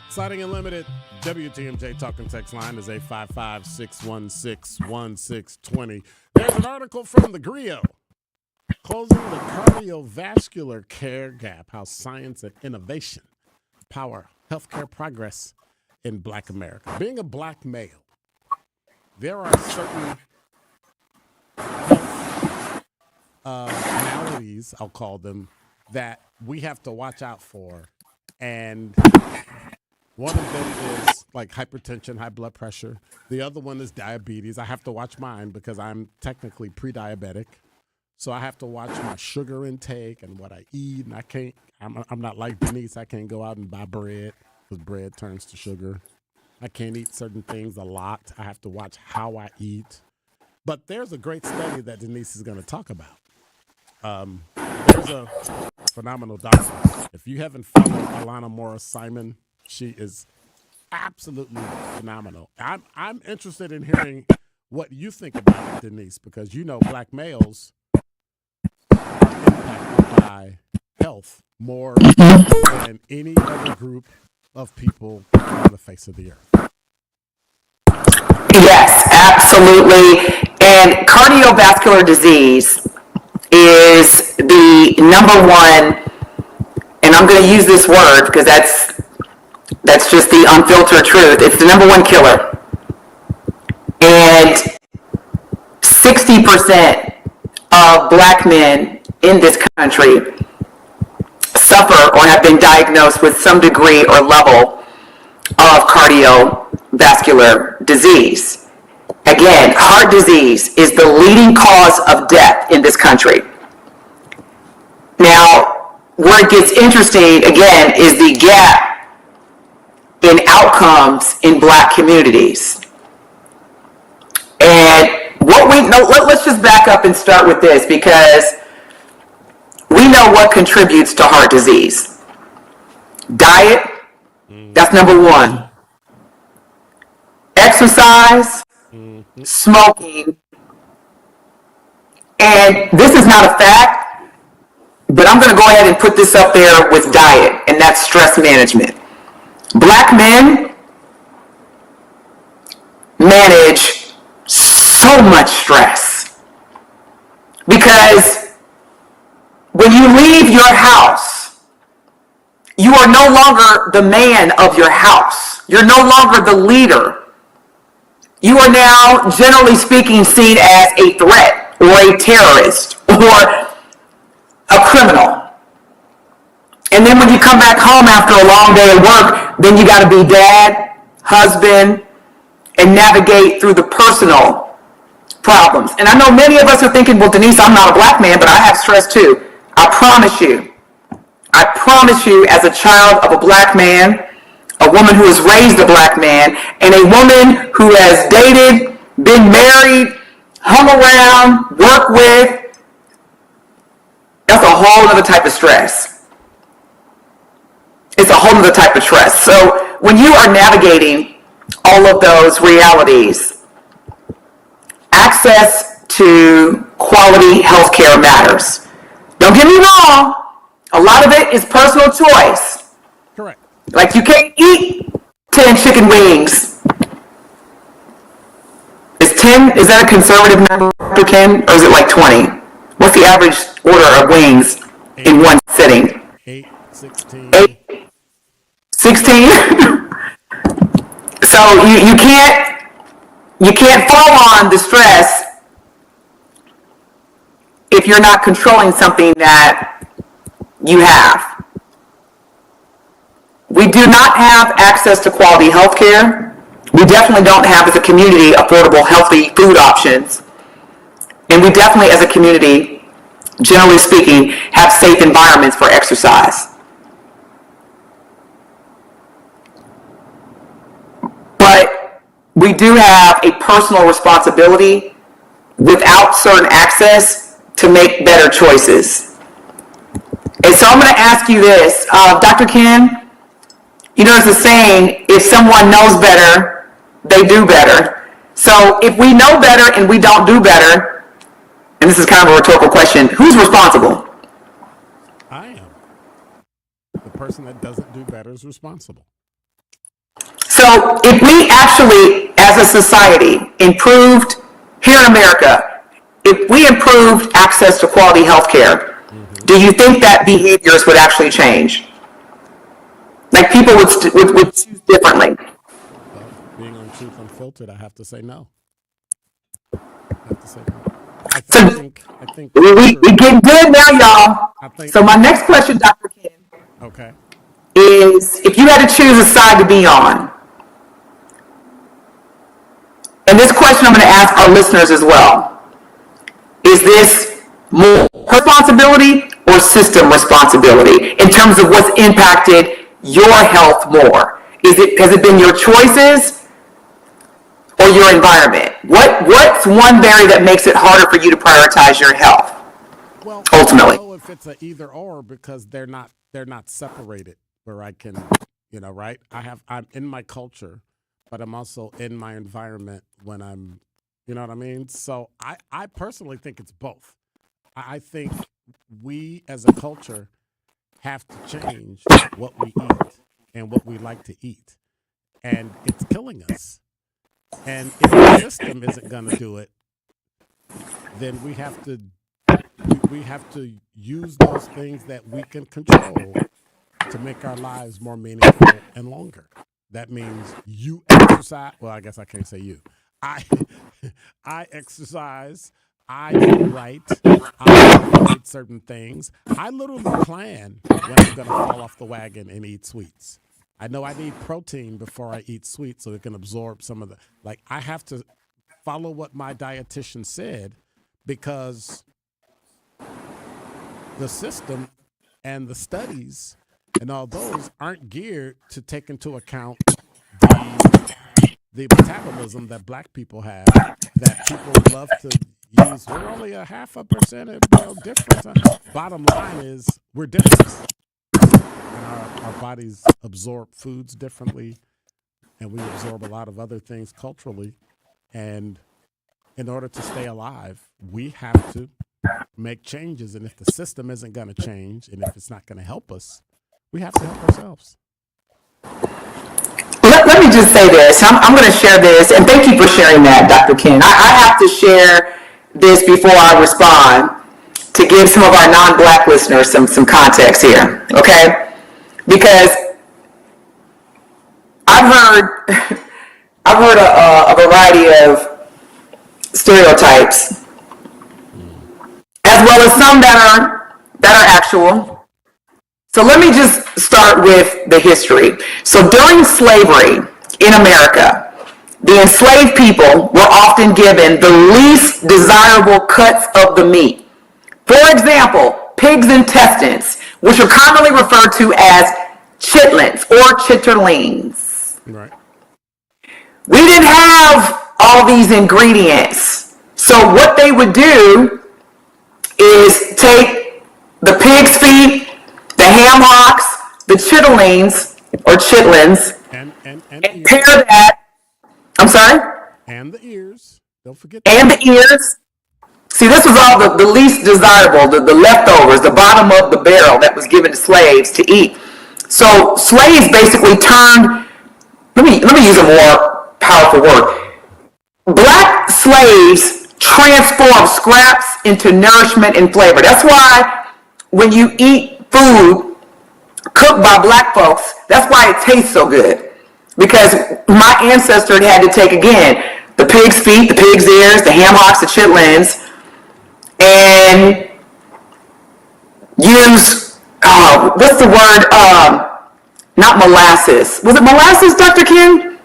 Exciting and limited. WTMJ Talking Text line is 855-616-1620. There's an article from the Grio. Closing the cardiovascular care gap, how science and innovation power healthcare progress in Black America. Being a Black male, there are certain maladies, I'll call them, that we have to watch out for. And one of them is like hypertension, high blood pressure. The other one is diabetes. I have to watch mine because I'm technically pre-diabetic. So I have to watch my sugar intake and what I eat. And I'm not like Denise. I can't go out and buy bread because bread turns to sugar. I can't eat certain things a lot. I have to watch how I eat. But there's a great study that Denise is going to talk about. There's a phenomenal doctor. If you haven't followed Alana Morris-Simon, she is absolutely phenomenal. I'm interested in hearing what you think about it, Denise, because you know Black males are impacted by health more than any other group of people on the face of the earth. Yes, absolutely. And cardiovascular disease is the number one, and I'm going to use this word because that's just the unfiltered truth. It's the number one killer. And 60% of Black men in this country suffer or have been diagnosed with some degree or level of cardiovascular disease. Again, heart disease is the leading cause of death in this country. Now, where it gets interesting, again, is the gap in outcomes in Black communities. And let's just back up and start with this because we know what contributes to heart disease. Diet, that's number one. Exercise, smoking, and this is not a fact, but I'm going to go ahead and put this up there with diet, and that's stress management. Black men manage so much stress because when you leave your house, you are no longer the man of your house. You're no longer the leader. You are now, generally speaking, seen as a threat or a terrorist or a criminal. And then when you come back home after a long day at work, then you got to be dad, husband, and navigate through the personal problems. And I know many of us are thinking, well, Denise, I'm not a Black man, but I have stress too. I promise you, as a child of a Black man, a woman who has raised a Black man, and a woman who has dated, been married, hung around, worked with, that's a whole other type of stress. It's a whole other type of stress. So when you are navigating all of those realities, access to quality health care matters. Don't get me wrong, a lot of it is personal choice. Correct. Like you can't eat 10 chicken wings. Is 10, is that a conservative number, Dr. Ken, or is it like 20? What's average order of wings in one sitting? 8, 16. 8, 16. So you can't fall on the stress if you're not controlling something that you have. We do not have access to quality health care. We definitely don't have, as a community, affordable, healthy food options. And we definitely, as a community, generally speaking, have safe environments for exercise. But we do have a personal responsibility without certain access to make better choices. And so I'm going to ask you this, Dr. Ken, you know, there's a saying, if someone knows better, they do better. So if we know better and we don't do better, and this is kind of a rhetorical question, who's responsible? I am. The person that doesn't do better is responsible. So if we actually, as a society, improved here in America, if we improved access to quality health care, do you think that behaviors would actually change? Like people would choose differently? Well, being on Truth Unfiltered, I have to say no. I think we get good now, y'all. So my next question, Dr. Ken, okay, is if you had to choose a side to be on, and this question I'm going to ask our listeners as well, is this more responsibility or system responsibility in terms of what's impacted your health more? Has it been your choices or your environment? What's one barrier that makes it harder for you to prioritize your health? Well, ultimately, I don't know if it's an either or because they're not separated where I can, you know, right? I'm in my culture, but I'm also in my environment when I'm, you know what I mean? So I personally think it's both. I think we as a culture have to change what we eat and what we like to eat. And it's killing us. And if the system isn't going to do it, then we have to use those things that we can control to make our lives more meaningful and longer. That means you exercise. Well, I guess I can't say you. I exercise. I eat right. I avoid certain things. I literally plan when I'm going to fall off the wagon and eat sweets. I know I need protein before I eat sweets so it can absorb some of the, like, I have to follow what my dietitian said because the system and the studies and all those aren't geared to take into account the metabolism that black people have, that people love to use. We're only a 0.5% difference. Bottom line is we're different. And our bodies absorb foods differently, and we absorb a lot of other things culturally. And in order to stay alive, we have to make changes. And if the system isn't going to change, and if it's not going to help us, we have to help ourselves. Let me just say this. I'm going to share this, and thank you for sharing that, Dr. Ken. I have to share this before I respond to give some of our non-black listeners some context here, okay? Because I've heard a variety of stereotypes, as well as some that are actual. So let me just start with the history. So during slavery in America, the enslaved people were often given the least desirable cuts of the meat. For example, pig's intestines, which are commonly referred to as chitlins or chitterlings. Right. We didn't have all these ingredients. So what they would do is take the pig's feet, the ham hocks, the chitterlings or chitlins, and pair that. I'm sorry? And the ears. Don't forget and the ears. See, this was all the least desirable, the leftovers, the bottom of the barrel that was given to slaves to eat. So slaves basically turned, let me use a more powerful word. Black slaves transform scraps into nourishment and flavor. That's why when you eat food cooked by black folks, that's why it tastes so good. Because my ancestor had to take, again, the pig's feet, the pig's ears, the ham hocks, the chitlins, and use, what's the word, not molasses. Was it molasses, Dr. Ken?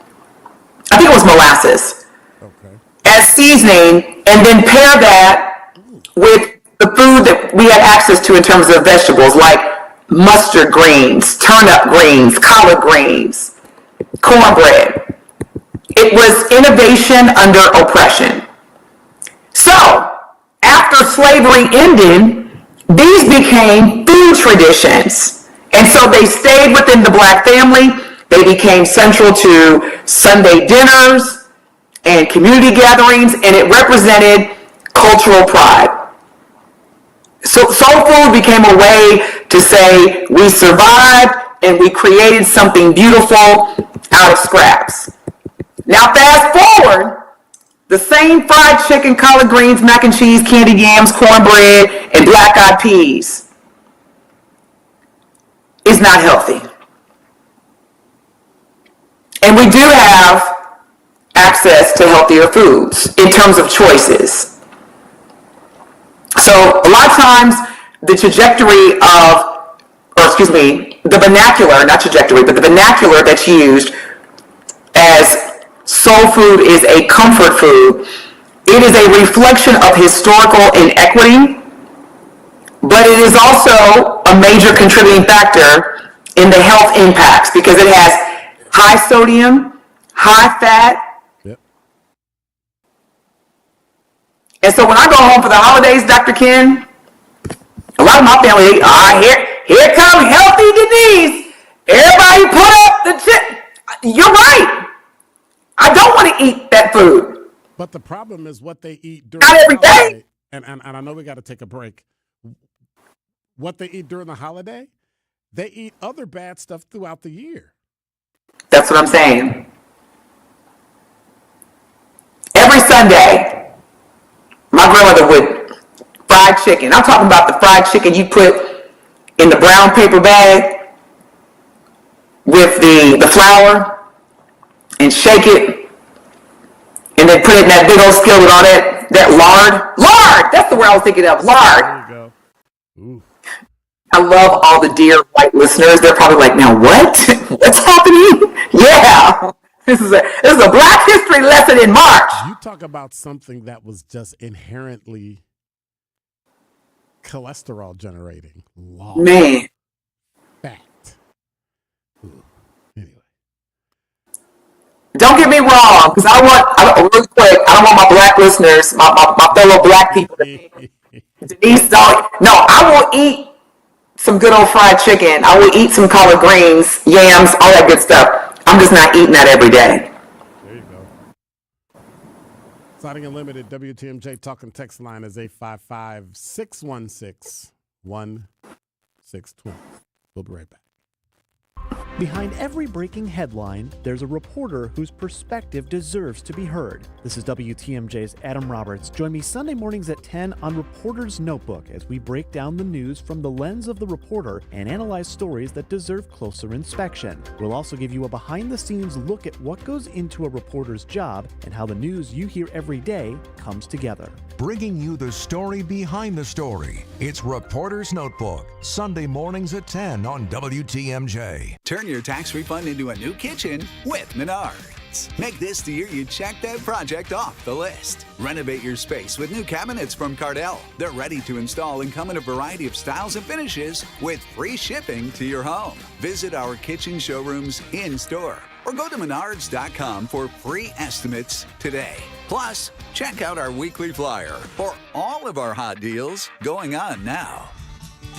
I think it was molasses. Okay. As seasoning, and then pair that with the food that we had access to in terms of vegetables, like mustard greens, turnip greens, collard greens, cornbread. It was innovation under oppression. So, after slavery ended, these became food traditions. And so they stayed within the black family. They became central to Sunday dinners and community gatherings, and it represented cultural pride. So soul food became a way to say we survived and we created something beautiful out of scraps. Now fast forward, the same fried chicken, collard greens, mac and cheese, candied yams, cornbread, and black-eyed peas is not healthy. And we do have access to healthier foods in terms of choices. So a lot of times the trajectory of, the vernacular, not trajectory, but the vernacular that's used as soul food is a comfort food. It is a reflection of historical inequity, but it is also a major contributing factor in the health impacts because it has high sodium, high fat. Yep. And so when I go home for the holidays, Dr. Ken, a lot of my family, here come healthy Denise. Everybody put up the chip. You're right. I don't want to eat that food. But the problem is what they eat during not every day. And I know we got to take a break. What they eat during the holiday, they eat other bad stuff throughout the year. That's what I'm saying. Every Sunday, my grandmother would fried chicken. I'm talking about the fried chicken you put in the brown paper bag with the flour and shake it and then put it in that big old skillet on it. That lard. Lard! That's the word I was thinking of. Lard. There you go. Ooh. I love all the dear white listeners. They're probably like, now what? What's happening? Yeah. This is a Black History lesson in March. You talk about something that was just inherently cholesterol generating. Lard. Man. Fat. Ooh. Anyway. Don't get me wrong, because really quick, I don't want my black listeners, my fellow black people to think Denise don't. No, I will eat some good old fried chicken. I will eat some collard greens, yams, all that good stuff. I'm just not eating that every day. There you go. Exciting Unlimited WTMJ talking text line is 855-616-1620. We'll be right back. Behind every breaking headline, there's a reporter whose perspective deserves to be heard. This is WTMJ's Adam Roberts. Join me Sunday mornings at 10 on Reporter's Notebook as we break down the news from the lens of the reporter and analyze stories that deserve closer inspection. We'll also give you a behind-the-scenes look at what goes into a reporter's job and how the news you hear every day comes together. Bringing you the story behind the story. It's Reporter's Notebook, Sunday mornings at 10 on WTMJ. Turn your tax refund into a new kitchen with Menards. Make this the year you check that project off the list. Renovate your space with new cabinets from Cardell. They're ready to install and come in a variety of styles and finishes with free shipping to your home. Visit our kitchen showrooms in-store or go to menards.com for free estimates today. Plus, check out our weekly flyer for all of our hot deals going on now.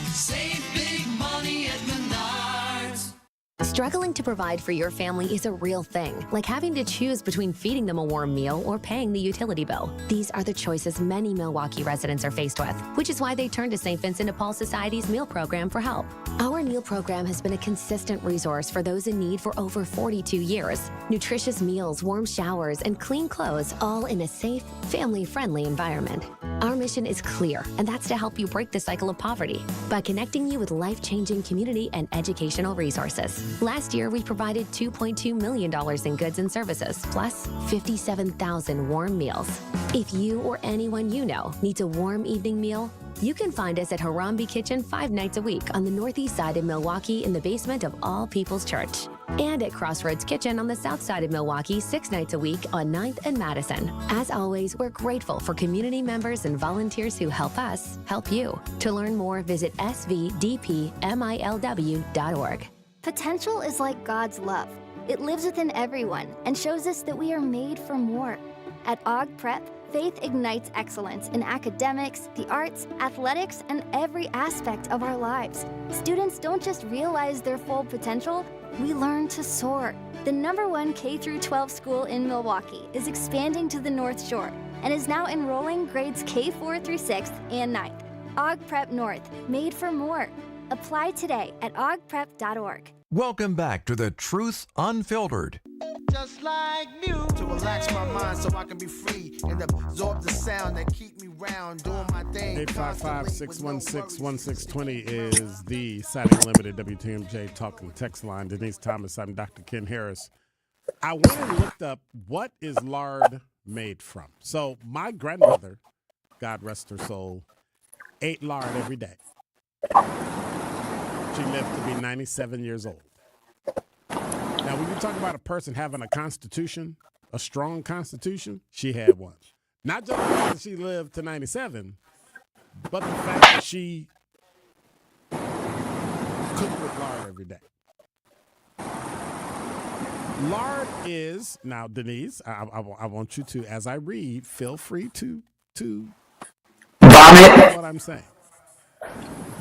Save big money at Menards. Struggling to provide for your family is a real thing, like having to choose between feeding them a warm meal or paying the utility bill. These are the choices many Milwaukee residents are faced with, which is why they turn to St. Vincent de Paul Society's meal program for help. Our meal program has been a consistent resource for those in need for over 42 years. Nutritious meals, warm showers, and clean clothes, all in a safe, family-friendly environment. Our mission is clear, and that's to help you break the cycle of poverty by connecting you with life-changing community and educational resources. Last year, we provided $2.2 million in goods and services, plus 57,000 warm meals. If you or anyone you know needs a warm evening meal, you can find us at Harambe Kitchen 5 nights a week on the northeast side of Milwaukee in the basement of All People's Church. And at Crossroads Kitchen on the south side of Milwaukee 6 nights a week on 9th and Madison. As always, we're grateful for community members and volunteers who help us help you. To learn more, visit svdpmilw.org. Potential is like God's love. It lives within everyone and shows us that we are made for more. At Og Prep, faith ignites excellence in academics, the arts, athletics, and every aspect of our lives. Students don't just realize their full potential, we learn to soar. The #1 K-12 school in Milwaukee is expanding to the North Shore and is now enrolling grades K4 through 6th and 9th. Og Prep North, made for more. Apply today at ogprep.org. Welcome back to The Truth Unfiltered. Just like music. To relax my mind so I can be free and absorb the sound that keep me round doing my thing. 855-616-1620 is the Saturday Limited WTMJ talking text line. Denise Thomas, I'm Dr. Ken Harris. I went and looked up what is lard made from. So my grandmother, God rest her soul, ate lard every day. She lived to be 97 years old. Now, when you talk about a person having a constitution, a strong constitution, she had one. Not just because she lived to 97, but the fact that she cooked with lard every day. Lard is, now, Denise, I want you to, as I read, feel free to vomit what I'm saying.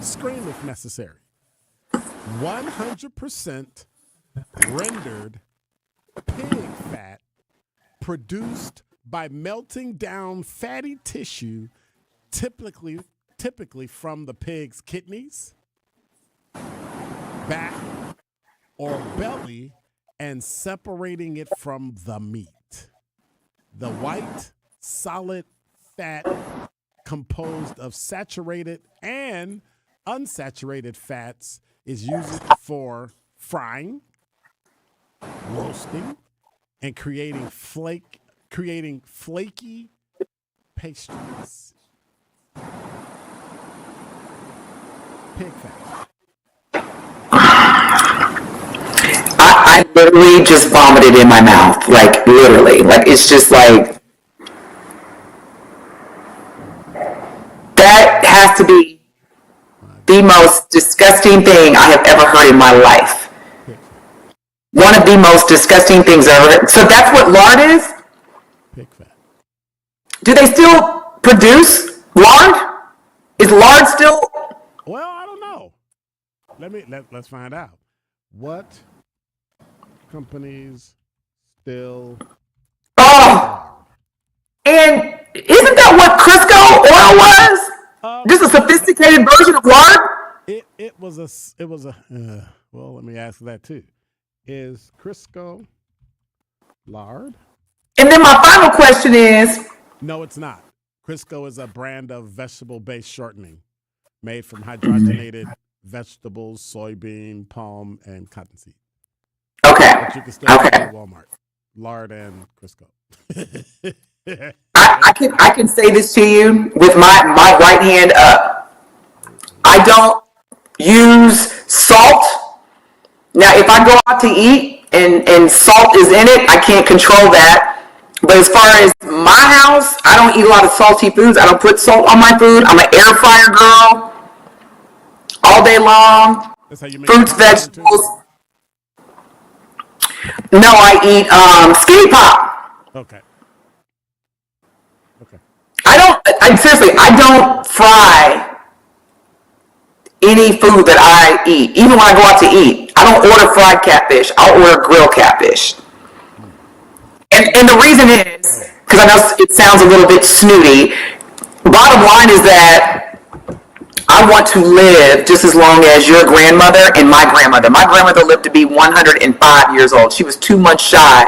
Scream if necessary. 100% rendered pig fat produced by melting down fatty tissue, typically from the pig's kidneys, back, or belly, and separating it from the meat. The white, solid fat composed of saturated and unsaturated fats is used for frying, roasting, and creating flaky pastries. Pig fat. I literally just vomited in my mouth, like literally. Like it's just like, that has to be the most disgusting thing I have ever heard in my life. One of the most disgusting things I've ever heard. So that's what lard is? Pig fat. Do they still produce lard? Is lard still? Well, I don't know. Let's find out. What companies still? Oh, and isn't that what Crisco oil was? Just a sophisticated version of lard? It was a. Well, let me ask that too. Is Crisco lard? And then my final question is. No, it's not. Crisco is a brand of vegetable-based shortening made from hydrogenated vegetables, soybean, palm, and cottonseed. Okay. But you can still get it at Walmart. Lard and Crisco. I can say this to you with my right hand up. I don't use salt. Now, if I go out to eat and salt is in it, I can't control that. But as far as my house, I don't eat a lot of salty foods. I don't put salt on my food. I'm an air fryer girl all day long. Fruits, vegetables. No, I eat skinny pop. Okay. Seriously, I don't fry any food that I eat. Even when I go out to eat, I don't order fried catfish. I'll order grilled catfish. And the reason is, because I know it sounds a little bit snooty, bottom line is that I want to live just as long as your grandmother and my grandmother. My grandmother lived to be 105 years old. She was 2 months shy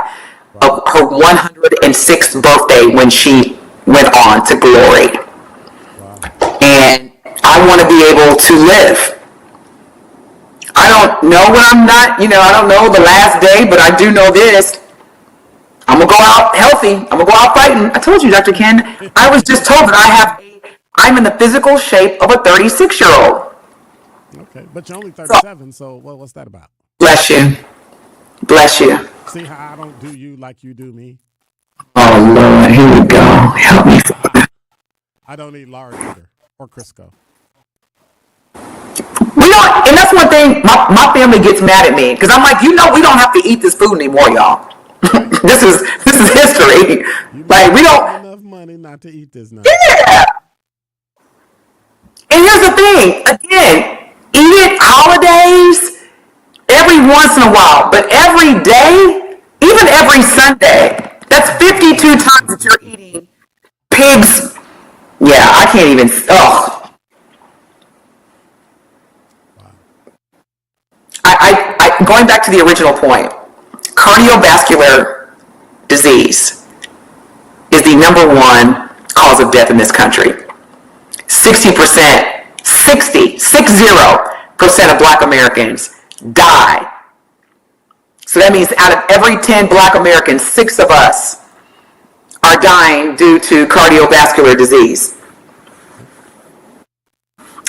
of her 106th birthday when she went on to glory. And I want to be able to live. I don't know when I'm not, I don't know the last day, but I do know this. I'm going to go out healthy. I'm going to go out fighting. I told you, Dr. Ken, I was just told that I'm in the physical shape of a 36-year-old. Okay, but you're only 37, so what's that about? Bless you. Bless you. See how I don't do you like you do me? Oh, Lord, here we go. Help me. I don't eat large either, or Crisco. We don't, and that's one thing, my family gets mad at me, because I'm like, we don't have to eat this food anymore, y'all. This is history. Like, we don't enough money not to eat this now. Yeah. And here's the thing. Again, eat it holidays every once in a while, but every day, even every Sunday, that's 52 times that you're eating pigs. Yeah, I can't even. Going back to the original point, cardiovascular disease is the #1 cause of death in this country. 60% of Black Americans die. So that means out of every 10 Black Americans, 6 of us are dying due to cardiovascular disease.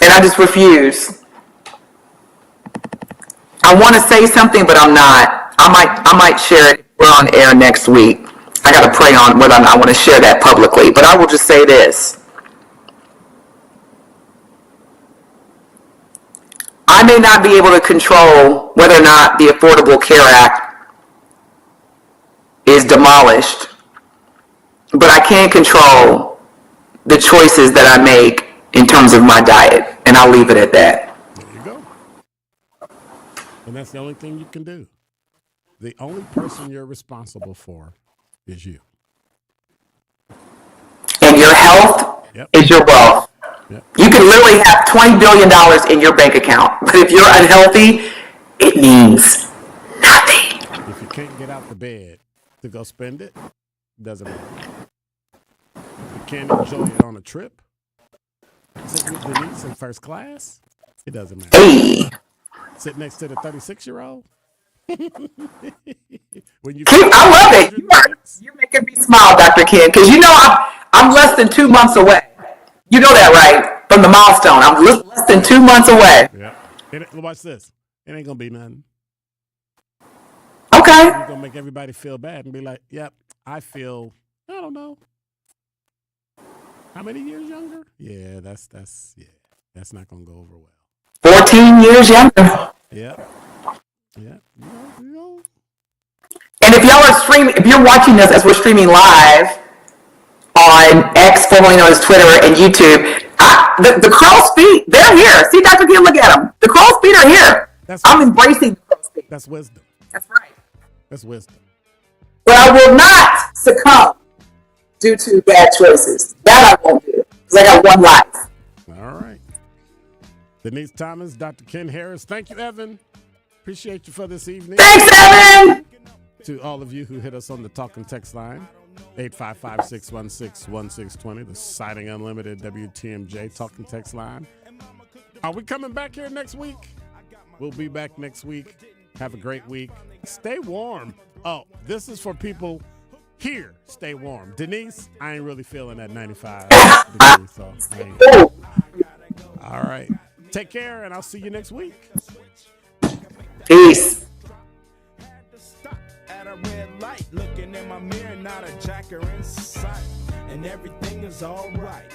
And I just refuse. I want to say something, but I'm not. I might share it. We're on air next week. I got to pray on whether I want to share that publicly. But I will just say this. I may not be able to control whether or not the Affordable Care Act is demolished, but I can control the choices that I make in terms of my diet, and I'll leave it at that. There you go. And that's the only thing you can do. The only person you're responsible for is you. And your health is your wealth. Yep. You can literally have $20 billion in your bank account, but if you're unhealthy, it means nothing. If you can't get out the bed to go spend it, doesn't matter. If you can't enjoy it on a trip, sit with Denise in first class, it doesn't matter. Hey. Sit next to the 36-year-old. When you I love it. You're making me smile, Dr. Ken, because I'm less than 2 months away. You know that, right? From the milestone. I'm less than 2 months away. Yeah. Watch this. It ain't going to be nothing. Okay. You're going to make everybody feel bad and be like, yep, I feel, I don't know. How many years younger? Yeah, that's not going to go over well. 14 years younger. Yep. Yeah. You know. And if y'all are streaming, if you're watching us as we're streaming live on X, formerly known as Twitter and YouTube, the crow's feet, they're here. See, Dr. Ken, look at them. The crow's feet are here. I'm embracing the crow's feet. That's wisdom. That's right. That's wisdom. But I will not succumb due to bad choices. That I won't do, because I got one life. All right. Denise Thomas, Dr. Ken Harris. Thank you, Evan. Appreciate you for this evening. Thanks, Evan! To all of you who hit us on the talk and text line, 855-616-1620, the Siding Unlimited WTMJ talk and text line. Are we coming back here next week? We'll be back next week. Have a great week. Stay warm. Oh, this is for people here. Stay warm. Denise, I ain't really feeling that 95 degrees, so I ain't. All right. Take care, and I'll see you next week. Peace. At a red light, looking in my mirror, not a jacker in sight, and everything is all right.